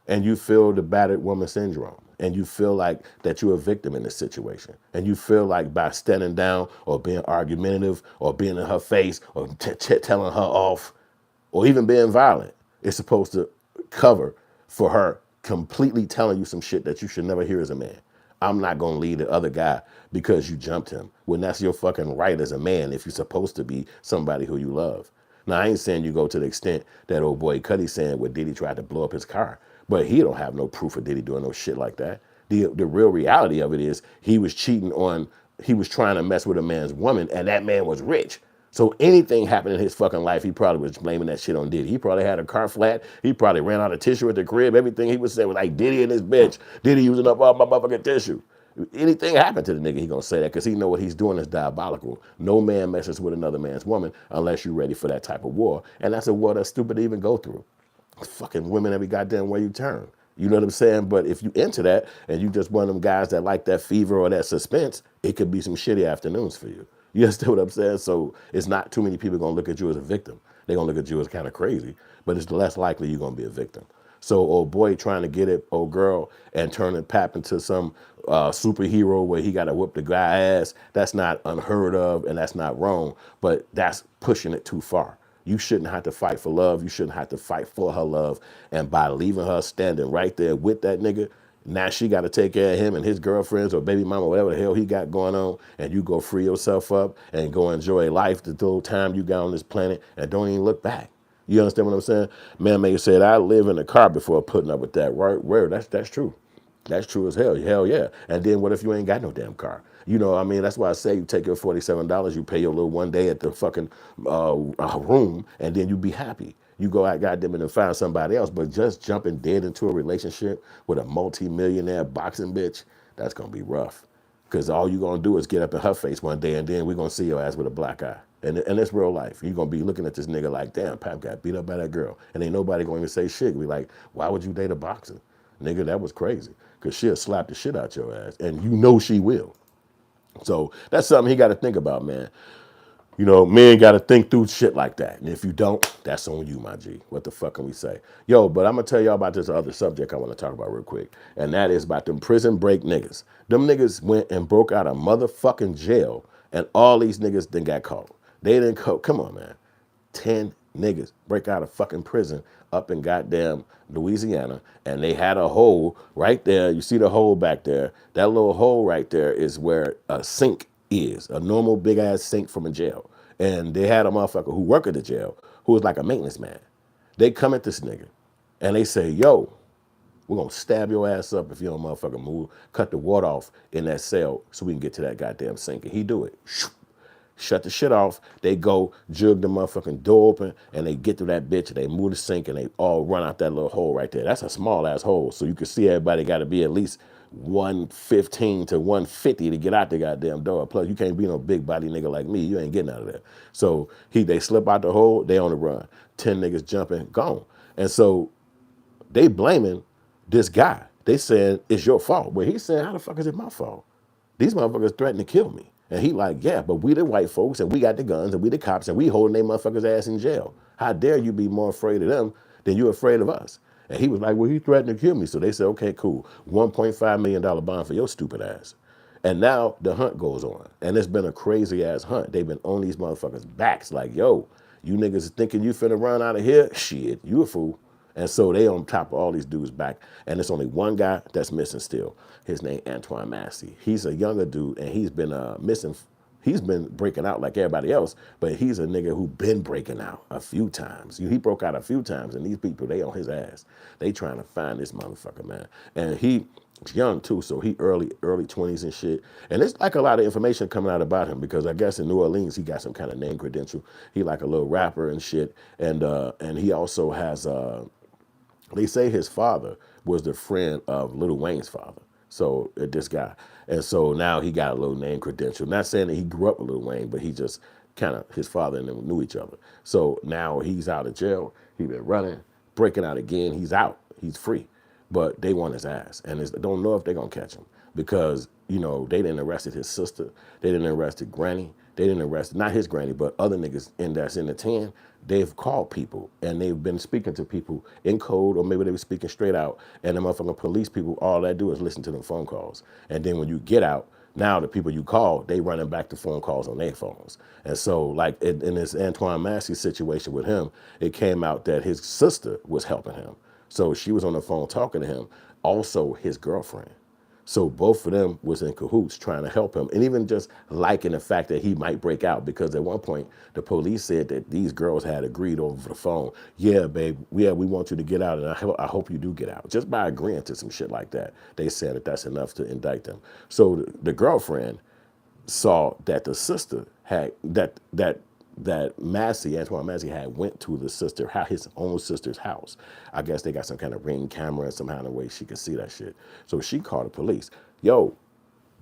and you feel the battered woman syndrome and you feel like that you're a victim in this situation. And you feel like by standing down or being argumentative or being in her face or telling her off or even being violent, it's supposed to cover for her completely telling you some shit that you should never hear as a man. I'm not going to leave the other guy because you jumped him, when that's your fucking right as a man if you're supposed to be somebody who you love. Now, I ain't saying you go to the extent that old boy Cuddy saying where Diddy tried to blow up his car, but he don't have no proof of Diddy doing no shit like that. The real reality of it is he was trying to mess with a man's woman, and that man was rich. So anything happened in his fucking life, he probably was blaming that shit on Diddy. He probably had a car flat. He probably ran out of tissue at the crib. Everything he was saying was like, Diddy in his bitch. Diddy using up all my motherfucking tissue. Anything happened to the nigga, he gonna say that because he know what he's doing is diabolical. No man messes with another man's woman unless you're ready for that type of war. And that's a war that's stupid to even go through. Fucking women every goddamn way you turn. You know what I'm saying? But if you into that and you just one of them guys that like that fever or that suspense, it could be some shitty afternoons for you. You understand what I'm saying? So it's not too many people gonna look at you as a victim. They're gonna look at you as kind of crazy, but it's less likely you're gonna be a victim. So old boy trying to get it, old girl, and turn it pap into some superhero where he got to whip the guy ass, that's not unheard of and that's not wrong, but that's pushing it too far. You shouldn't have to fight for love. You shouldn't have to fight for her love. And by leaving her standing right there with that nigga, now she got to take care of him and his girlfriends or baby mama, whatever the hell he got going on, and you go free yourself up and go enjoy life the whole time you got on this planet and don't even look back. You understand what I'm saying? Man may said, I live in a car before putting up with that. Right? Where? That's true. That's true as hell. Hell yeah. And then what if you ain't got no damn car? You know, I mean, that's why I say you take your $47, you pay your little one day at the fucking room, and then you be happy. You go out, goddamn it, and find somebody else. But just jumping dead into a relationship with a multi-millionaire boxing bitch, that's gonna be rough. Because all you're going to do is get up in her face one day and then we're going to see your ass with a black eye. And it's real life. You're going to be looking at this nigga like, damn, Pap got beat up by that girl. And ain't nobody going to even say shit. Be like, why would you date a boxer? Nigga, that was crazy. Because she'll slap the shit out your ass. And you know she will. So that's something he got to think about, man. You know, men got to think through shit like that. And if you don't, that's on you, my G. What the fuck can we say? Yo, but I'm going to tell y'all about this other subject I want to talk about real quick. And that is about them prison break niggas. Them niggas went and broke out of motherfucking jail. And all these niggas then got caught. They didn't come on, man. 10 niggas break out of fucking prison up in goddamn Louisiana, and they had a hole right there. You see the hole back there? That little hole right there is where a sink is, a normal big ass sink from a jail. And they had a motherfucker who worked at the jail who was like a maintenance man. They come at this nigga and they say, yo, we're gonna stab your ass up if you don't motherfucking move, cut the water off in that cell so we can get to that goddamn sink. And he do it. Shut the shit off. They go jug the motherfucking door open and they get to that bitch and they move the sink and they all run out that little hole right there. That's a small ass hole. So you can see everybody got to be at least 115 to 150 to get out the goddamn door. Plus you can't be no big body nigga like me. You ain't getting out of there. So they slip out the hole, they on the run. 10 niggas jumping, gone. And so they blaming this guy. They saying it's your fault. Well, he's saying, how the fuck is it my fault? These motherfuckers threatened to kill me. And he like, yeah, but we the white folks and we got the guns and we the cops and we holding they motherfuckers ass in jail. How dare you be more afraid of them than you're afraid of us? And he was like, well, he threatened to kill me. So they said, okay, cool. $1.5 million bond for your stupid ass. And now the hunt goes on. And it's been a crazy ass hunt. They've been on these motherfuckers' backs like, yo, you niggas thinking you finna run out of here? Shit, you a fool. And so they on top of all these dudes back. And there's only one guy that's missing still. His name Antoine Massey. He's a younger dude and he's been missing. He's been breaking out like everybody else, but he's a nigga who been breaking out a few times. He broke out a few times and these people, they on his ass. They trying to find this motherfucker, man. And he's young too, so he early 20s and shit. And it's like a lot of information coming out about him because I guess in New Orleans he got some kind of name credential. He like a little rapper and shit. And he also has they say his father was the friend of Lil Wayne's father. So this guy. And so now he got a little name credential. Not saying that he grew up with Lil Wayne, but he just kind of, his father and them knew each other. So now he's out of jail. He been running, breaking out again. He's out. He's free. But they want his ass. And don't know if they're going to catch him because, you know, they didn't arrested his sister. They didn't arrested Granny. They didn't arrest, not his granny, but other niggas that's in the 10. They've called people and they've been speaking to people in code or maybe they were speaking straight out. And the motherfucking police people, all they do is listen to them phone calls. And then when you get out, now the people you call, they running back to phone calls on their phones. And so like in this Antoine Massey situation with him, it came out that his sister was helping him. So she was on the phone talking to him, also his girlfriend. So both of them was in cahoots trying to help him and even just liking the fact that he might break out because at one point the police said that these girls had agreed over the phone, yeah, babe, yeah, we want you to get out and I hope you do get out. Just by agreeing to some shit like that, they said that that's enough to indict them. So the girlfriend saw that the sister had, that Antoine Massey had went to the sister, his own sister's house. I guess they got some kind of ring camera and somehow in a way she could see that shit. So she called the police. Yo,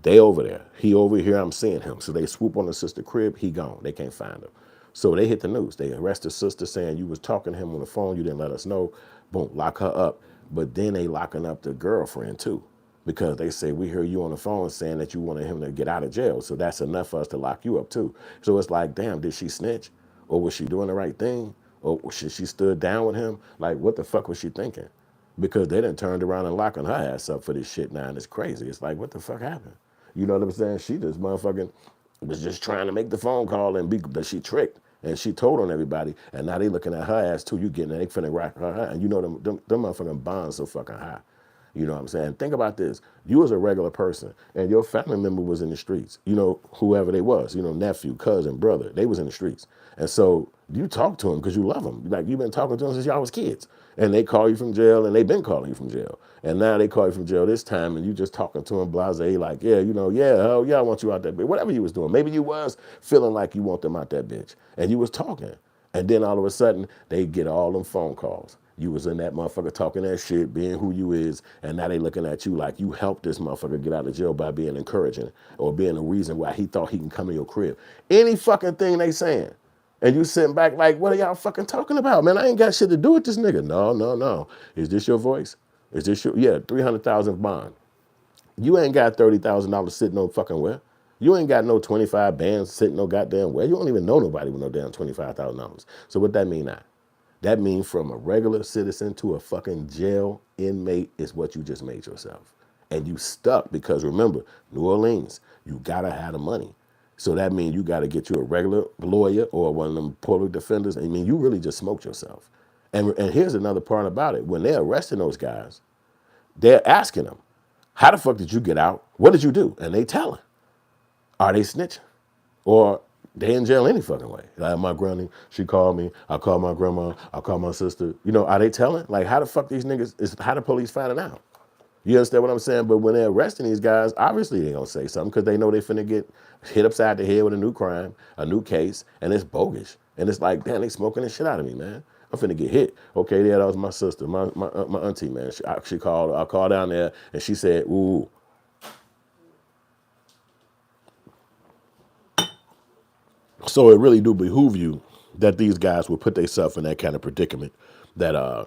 they over there. He over here, I'm seeing him. So they swoop on the sister crib, he gone. They can't find him. So they hit the news. They arrest the sister saying you was talking to him on the phone. You didn't let us know. Boom, lock her up. But then they locking up the girlfriend too, because they say we heard you on the phone saying that you wanted him to get out of jail. So that's enough for us to lock you up too. So it's like, damn, did she snitch, or was she doing the right thing, or should she stood down with him? Like, what the fuck was she thinking? Because they done turned around and locking her ass up for this shit now, and it's crazy. It's like, what the fuck happened? You know what I'm saying? She just motherfucking was just trying to make the phone call and be, but she tricked. And she told on everybody, and now they looking at her ass too. You getting it, they finna rock her, and you know them motherfucking bonds so fucking high. You know what I'm saying? Think about this. You was a regular person, and your family member was in the streets. You know, whoever they was, you know, nephew, cousin, brother, they was in the streets. And so you talk to them because you love them. Like, you've been talking to them since y'all was kids. And they call you from jail, and they've been calling you from jail. And now they call you from jail this time, and you just talking to them blasé, like, yeah, you know, yeah, hell yeah, I want you out that bitch. Whatever you was doing. Maybe you was feeling like you want them out that bitch. And you was talking. And then all of a sudden, they get all them phone calls. You was in that motherfucker talking that shit, being who you is, and now they looking at you like you helped this motherfucker get out of jail by being encouraging or being the reason why he thought he can come in your crib. Any fucking thing they saying. And you sitting back like, what are y'all fucking talking about? Man, I ain't got shit to do with this nigga. No, no, no. Is this your voice? Is this your, yeah, 300,000 bond. You ain't got $30,000 sitting no fucking where. You ain't got no 25 bands sitting no goddamn where. You don't even know nobody with no damn $25,000. So what that mean now? That means from a regular citizen to a fucking jail inmate is what you just made yourself. And you stuck because remember, New Orleans, you gotta have the money. So that means you gotta get you a regular lawyer or one of them public defenders. I mean, you really just smoked yourself. And here's another part about it. When they're arresting those guys, they're asking them, how the fuck did you get out? What did you do? And they telling. Are they snitching? Or they in jail any fucking way. Like my granny, she called me. I called my grandma. I called my sister. You know, are they telling? Like, how the fuck these niggas, is how the police finding out? You understand what I'm saying? But when they're arresting these guys, obviously they gonna say something because they know they finna get hit upside the head with a new crime, a new case, and it's bogus. And it's like, damn, they smoking the shit out of me, man. I'm finna get hit. Okay, yeah, that was my sister, my auntie, man. She called, I called down there, and she said, ooh. So it really do behoove you that these guys will put themselves in that kind of predicament that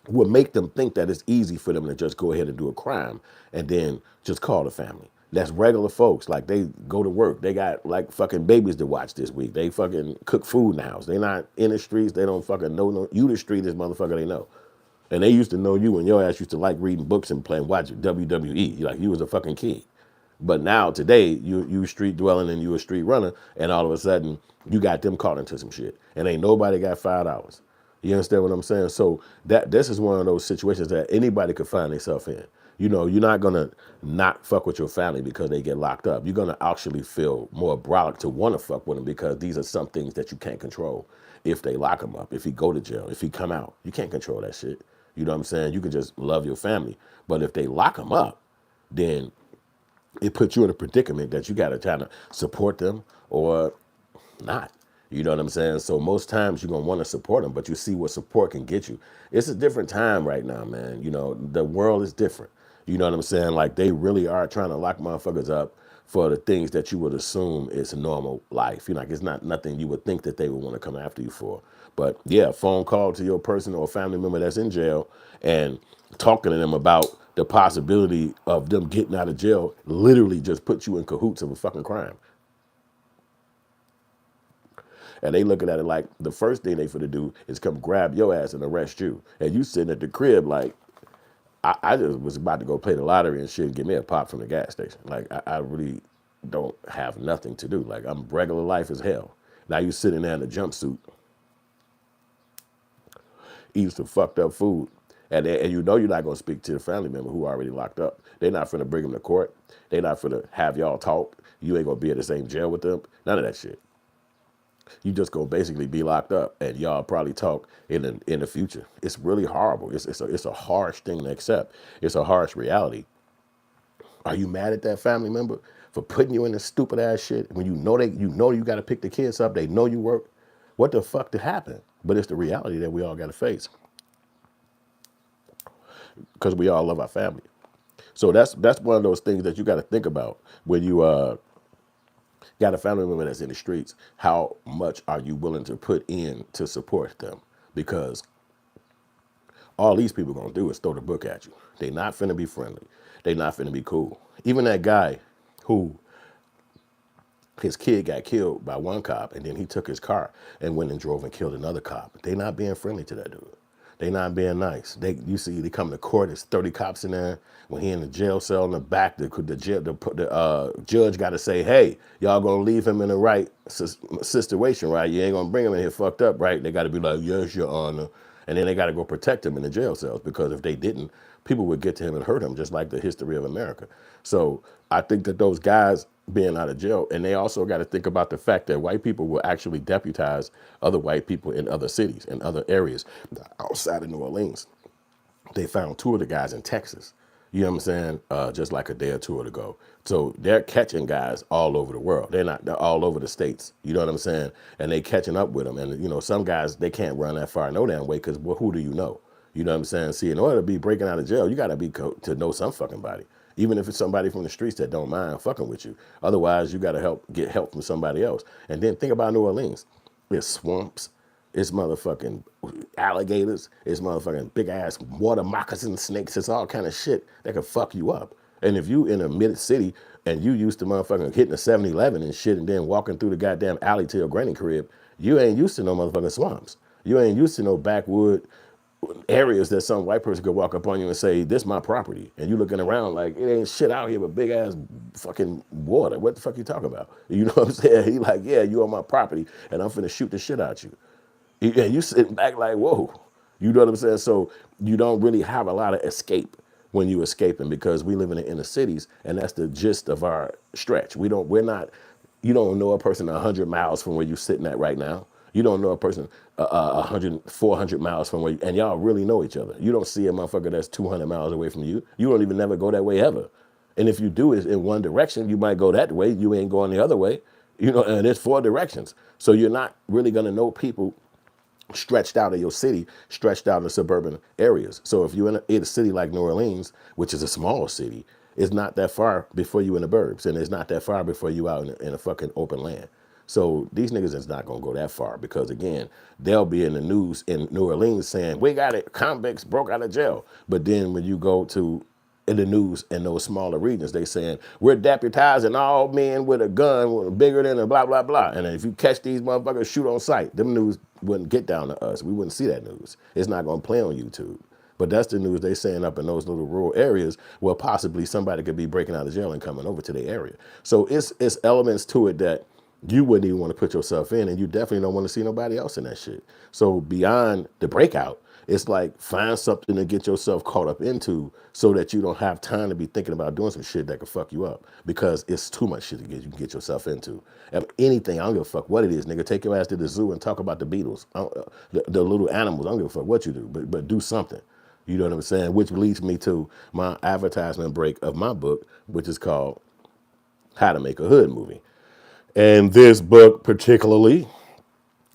would make them think that it's easy for them to just go ahead and do a crime and then just call the family. That's regular folks. Like, they go to work. They got like fucking babies to watch this week. They fucking cook food in the house. They not in the streets. They don't fucking know no, you the streetest motherfucker they know. And they used to know you, and your ass used to like reading books and playing watching WWE. Like, you was a fucking kid. But now today you street dwelling and you a street runner, and all of a sudden you got them caught into some shit, and ain't nobody got $5. You understand what I'm saying? So that this is one of those situations that anybody could find themselves in. You know, you're not gonna not fuck with your family because they get locked up. You're gonna actually feel more brolic to want to fuck with them because these are some things that you can't control. If they lock him up, if he go to jail, if he come out, you can't control that shit. You know what I'm saying? You can just love your family, but if they lock him up, then it puts you in a predicament that you got to try to support them or not. You know what I'm saying? So most times you're going to want to support them, but you see what support can get you. It's a different time right now, man. You know, the world is different. You know what I'm saying? Like, they really are trying to lock motherfuckers up for the things that you would assume is a normal life. You know, like, it's not nothing you would think that they would want to come after you for. But yeah, phone call to your person or family member that's in jail and talking to them about the possibility of them getting out of jail literally just puts you in cahoots of a fucking crime. And they looking at it like the first thing they finna do is come grab your ass and arrest you. And you sitting at the crib like, I just was about to go play the lottery and shit and get me a pop from the gas station. Like, I really don't have nothing to do. Like, I'm regular life as hell. Now you sitting there in a jumpsuit, eating some fucked up food. And you know you're not going to speak to the family member who already locked up. They're not finna bring them to court. They're not finna have y'all talk. You ain't going to be in the same jail with them. None of that shit. You just gonna basically be locked up, and y'all probably talk in the future. It's really horrible. It's a harsh thing to accept. It's a harsh reality. Are you mad at that family member for putting you in this stupid ass shit when you got to pick the kids up? They know you work. What the fuck did happen? But it's the reality that we all got to face because we all love our family. So that's one of those things that you got to think about when you Got a family member that's in the streets. How much are you willing to put in to support them? Because all these people gonna do is throw the book at you. They not finna be friendly. They not finna be cool. Even that guy who his kid got killed by one cop and then he took his car and went and drove and killed another cop. They not being friendly to that dude. They not being nice. You see, they come to court. There's 30 cops in there. When he in the jail cell in the back, the judge got to say, "Hey, y'all gonna leave him in the right situation, right? You ain't gonna bring him in here fucked up, right?" They got to be like, "Yes, Your Honor," and then they got to go protect him in the jail cells because if they didn't, people would get to him and hurt him, just like the history of America. So I think that those guys being out of jail, and they also got to think about the fact that white people will actually deputize other white people in other cities and other areas outside of New Orleans. They found two of the guys in Texas. You know what I'm saying? Just like a day or two ago. So they're catching guys all over the world. They're all over the states. You know what I'm saying? And they catching up with them. And, you know, some guys, they can't run that far no damn way because, well, who do you know? You know what I'm saying? See, in order to be breaking out of jail, you got to to know some fucking body. Even if it's somebody from the streets that don't mind fucking with you. Otherwise, you got to get help from somebody else. And then think about New Orleans. There's swamps. It's motherfucking alligators. It's motherfucking big ass water moccasin snakes. It's all kind of shit that can fuck you up. And if you in a mid city and you used to motherfucking hitting a 7-Eleven and shit and then walking through the goddamn alley to your granny crib, you ain't used to no motherfucking swamps. You ain't used to no backwood areas that some white person could walk up on you and say, "This my property," and you looking around like it ain't shit out here but big ass fucking water. What the fuck you talking about? You know what I'm saying? He like, "Yeah, you on my property and I'm finna shoot the shit out you." And you sitting back like, whoa. You know what I'm saying? So you don't really have a lot of escape when you escaping because we live in the inner cities and that's the gist of our stretch. You don't know a person 100 miles from where you're sitting at right now. You don't know a person 100, 400 miles from where and y'all really know each other. You don't see a motherfucker that's 200 miles away from you. You don't even never go that way ever. And if you do it in one direction, you might go that way. You ain't going the other way. You know, and it's 4 directions. So you're not really going to know people stretched out of your city, stretched out in suburban areas. So if you're in a city like New Orleans, which is a small city, it's not that far before you in the burbs, and it's not that far before you out in a fucking open land. So these niggas is not gonna go that far because again, they'll be in the news in New Orleans saying, "We got it, convicts broke out of jail." But then when you go to in the news in those smaller regions, they saying we're deputizing all men with a gun bigger than a blah blah blah. And if you catch these motherfuckers, shoot on sight. Them news wouldn't get down to us. We wouldn't see that news. It's not gonna play on YouTube. But that's the news they saying up in those little rural areas where possibly somebody could be breaking out of jail and coming over to their area. So it's elements to it that you wouldn't even want to put yourself in, and you definitely don't want to see nobody else in that shit. So beyond the breakout, it's like find something to get yourself caught up into so that you don't have time to be thinking about doing some shit that could fuck you up because it's too much shit you can get yourself into. Anything, I don't give a fuck what it is, nigga. Take your ass to the zoo and talk about the beetles, the little animals. I don't give a fuck what you do, but do something. You know what I'm saying? Which leads me to my advertisement break of my book, which is called How to Make a Hood Movie. And this book particularly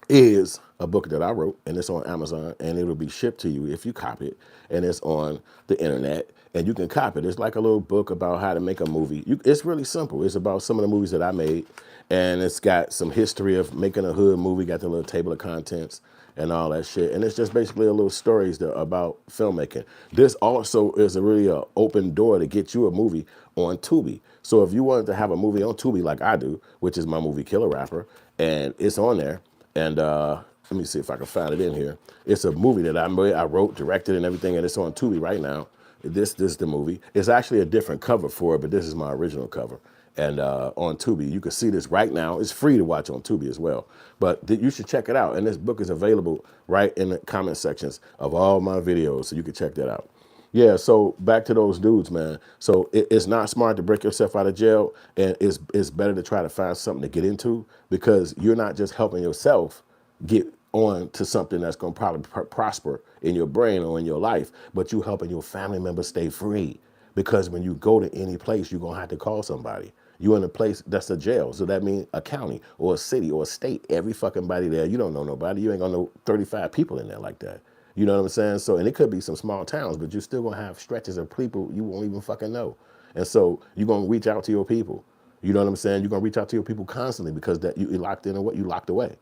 is a book that I wrote, and it's on Amazon, and it'll be shipped to you if you copy it, and it's on the internet, and you can copy it. It's like a little book about how to make a movie. It's really simple. It's about some of the movies that I made, and it's got some history of making a hood movie, got the little table of contents and all that shit, and it's just basically a little stories about filmmaking. This also is a really open door to get you a movie on Tubi. So if you wanted to have a movie on Tubi like I do, which is my movie Killer Rapper, and it's on there, and let me see if I can find it in here. It's a movie that I made, I wrote, directed, and everything, and it's on Tubi right now. This is the movie. It's actually a different cover for it, but this is my original cover. And on Tubi, you can see this right now. It's free to watch on Tubi as well. But you should check it out. And this book is available right in the comment sections of all my videos, so you can check that out. Yeah, so back to those dudes, man. So it's not smart to break yourself out of jail, and it's better to try to find something to get into because you're not just helping yourself get on to something that's going to probably prosper in your brain or in your life, but you helping your family members stay free. Because when you go to any place, you're going to have to call somebody. You're in a place that's a jail. So that means a county or a city or a state. Every fucking body there, you don't know nobody. You ain't going to know 35 people in there like that. You know what I'm saying? So, and it could be some small towns, but you're still going to have stretches of people you won't even fucking know. And so you're going to reach out to your people. You know what I'm saying? You're gonna reach out to your people constantly because that you locked in and what you locked away.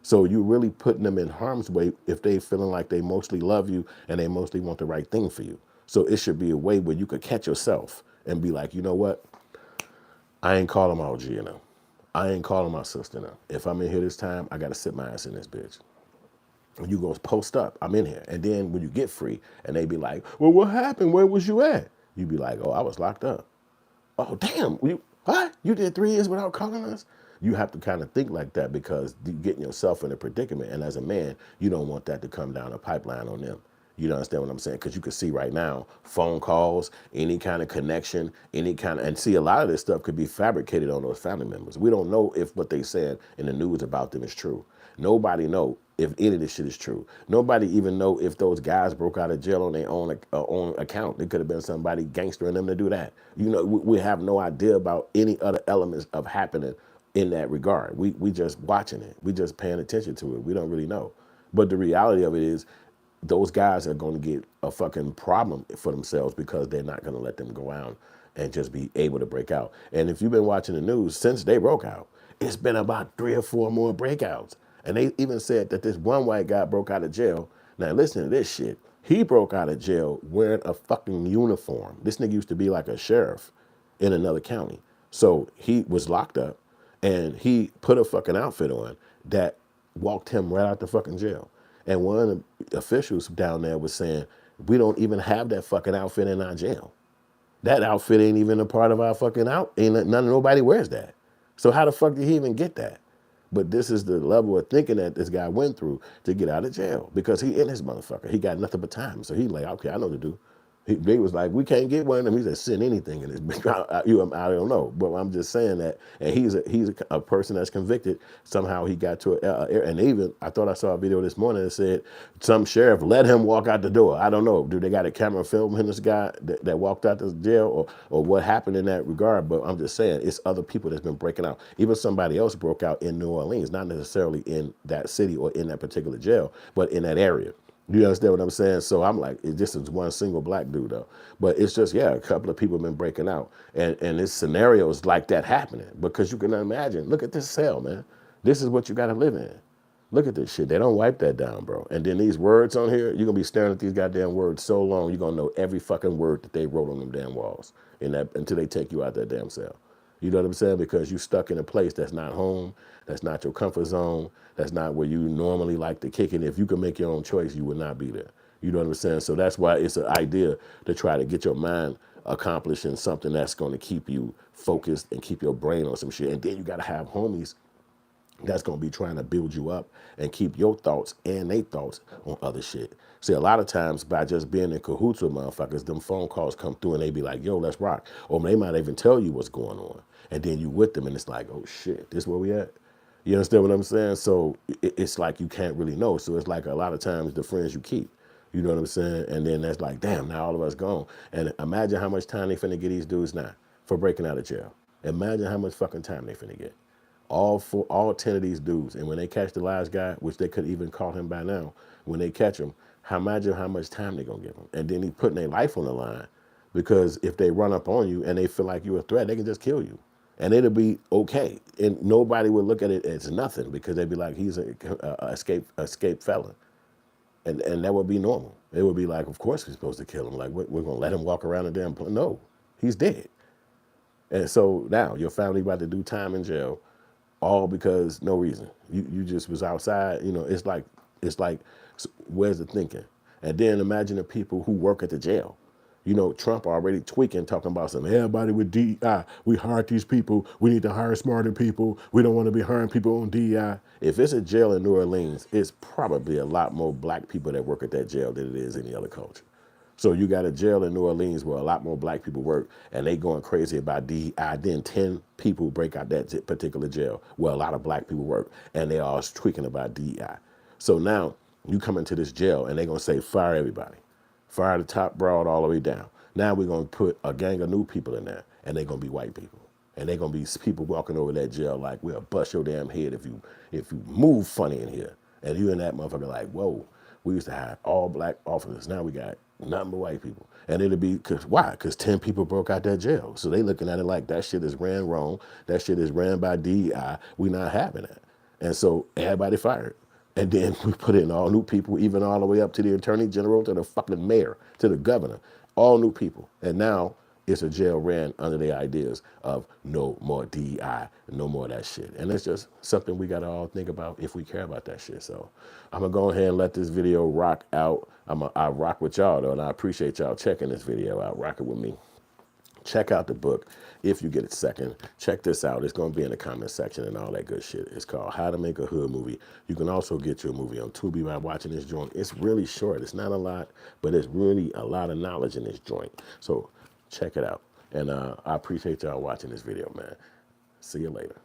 So you're really putting them in harm's way if they feeling like they mostly love you and they mostly want the right thing for you. So it should be a way where you could catch yourself and be like, you know what? I ain't calling my OG enough. I ain't calling my sister enough. If I'm in here this time, I gotta sit my ass in this bitch. You go post up, I'm in here. And then when you get free and they be like, well, what happened? Where was you at? You be like, oh, I was locked up. Oh, damn, what? You did 3 years without calling us? You have to kind of think like that because you're getting yourself in a predicament. And as a man, you don't want that to come down a pipeline on them. You don't understand what I'm saying? Because you can see right now, phone calls, any kind of connection, and see a lot of this stuff could be fabricated on those family members. We don't know if what they said in the news about them is true. Nobody know if any of this shit is true. Nobody even know if those guys broke out of jail on their own account. It could have been somebody gangstering them to do that. You know, we have no idea about any other elements of happening in that regard. We just watching it. We just paying attention to it. We don't really know. But the reality of it is those guys are going to get a fucking problem for themselves because they're not going to let them go out and just be able to break out. And if you've been watching the news since they broke out, it's been about 3 or 4 more breakouts. And they even said that this one white guy broke out of jail. Now listen to this shit. He broke out of jail wearing a fucking uniform. This nigga used to be like a sheriff in another county. So he was locked up and he put a fucking outfit on that walked him right out the fucking jail. And one of the officials down there was saying, we don't even have that fucking outfit in our jail. That outfit ain't even a part of our fucking nobody wears that. So how the fuck did he even get that? But this is the level of thinking that this guy went through to get out of jail because he in his motherfucker. He got nothing but time. So he like, okay, I know what to do. They was like, we can't get one of them. He said, send anything in this bitch. I don't know, but I'm just saying that. And he's a person that's convicted. Somehow he got to and even I thought I saw a video this morning that said some sheriff let him walk out the door. I don't know. Do they got a camera filming this guy that walked out the jail or what happened in that regard? But I'm just saying it's other people that's been breaking out. Even somebody else broke out in New Orleans, not necessarily in that city or in that particular jail, but in that area. You understand what I'm saying? So I'm like, it just is one single black dude though. But it's just, yeah, a couple of people have been breaking out. And this scenario is like that happening because you can imagine, look at this cell, man. This is what you got to live in. Look at this shit. They don't wipe that down, bro. And then these words on here, you're going to be staring at these goddamn words so long, you're going to know every fucking word that they wrote on them damn walls until they take you out that damn cell. You know what I'm saying? Because you're stuck in a place that's not home, that's not your comfort zone, that's not where you normally like to kick it. If you could make your own choice, you would not be there. You know what I'm saying? So that's why it's an idea to try to get your mind accomplishing something that's going to keep you focused and keep your brain on some shit. And then you got to have homies that's going to be trying to build you up and keep your thoughts and their thoughts on other shit. See, a lot of times by just being in cahoots with motherfuckers, them phone calls come through and they be like, yo, let's rock. Or they might even tell you what's going on. And then you with them and it's like, oh shit, this where we at? You understand what I'm saying? So it's like you can't really know. So it's like a lot of times the friends you keep. You know what I'm saying? And then that's like, damn, now all of us gone. And imagine how much time they finna get these dudes now for breaking out of jail. Imagine how much fucking time they finna get. All 10 of these dudes, and when they catch the last guy, which they could even call him by now, when they catch him, imagine how much time they're gonna give him. And then he putting their life on the line because if they run up on you and they feel like you're a threat, they can just kill you. And it'll be okay. And nobody would look at it as nothing because they'd be like, he's a escape felon. And that would be normal. It would be like, of course we're supposed to kill him. Like, we're gonna let him walk around the damn place. No, he's dead. And so now your family about to do time in jail, all because no reason. You just was outside. You know, it's like, where's the thinking? And then imagine the people who work at the jail. You know, Trump already tweaking, talking about some everybody with DEI. We hired these people. We need to hire smarter people. We don't want to be hiring people on DEI. If it's a jail in New Orleans, it's probably a lot more black people that work at that jail than it is any other culture. So you got a jail in New Orleans where a lot more black people work and they going crazy about DEI. Then 10 people break out that particular jail where a lot of black people work and they all tweaking about DEI. So now you come into this jail and they're going to say, fire everybody. Fire the top broad all the way down. Now we're going to put a gang of new people in there and they're going to be white people. And they're going to be people walking over that jail like, we'll bust your damn head if you move funny in here. And you in that motherfucker like, whoa. We used to have all black officers. Now we got nothing but white people. And it'll be, cause why? Because 10 people broke out that jail. So they looking at it like that shit is ran wrong. That shit is ran by DEI. We not having that. And so everybody fired. And then we put in all new people, even all the way up to the attorney general, to the fucking mayor, to the governor, all new people. And now it's a jail ran under the ideas of no more DEI, no more of that shit. And it's just something we gotta all think about if we care about that shit. So I'm gonna go ahead and let this video rock out. I rock with y'all though, and I appreciate y'all checking this video out, rocking with me. Check out the book if you get a second. Check this out. It's going to be in the comment section and all that good shit. It's called How to Make a Hood Movie. You can also get your movie on Tubi by watching this joint. It's really short. It's not a lot, but it's really a lot of knowledge in this joint. So check it out. And I appreciate y'all watching this video, man. See you later.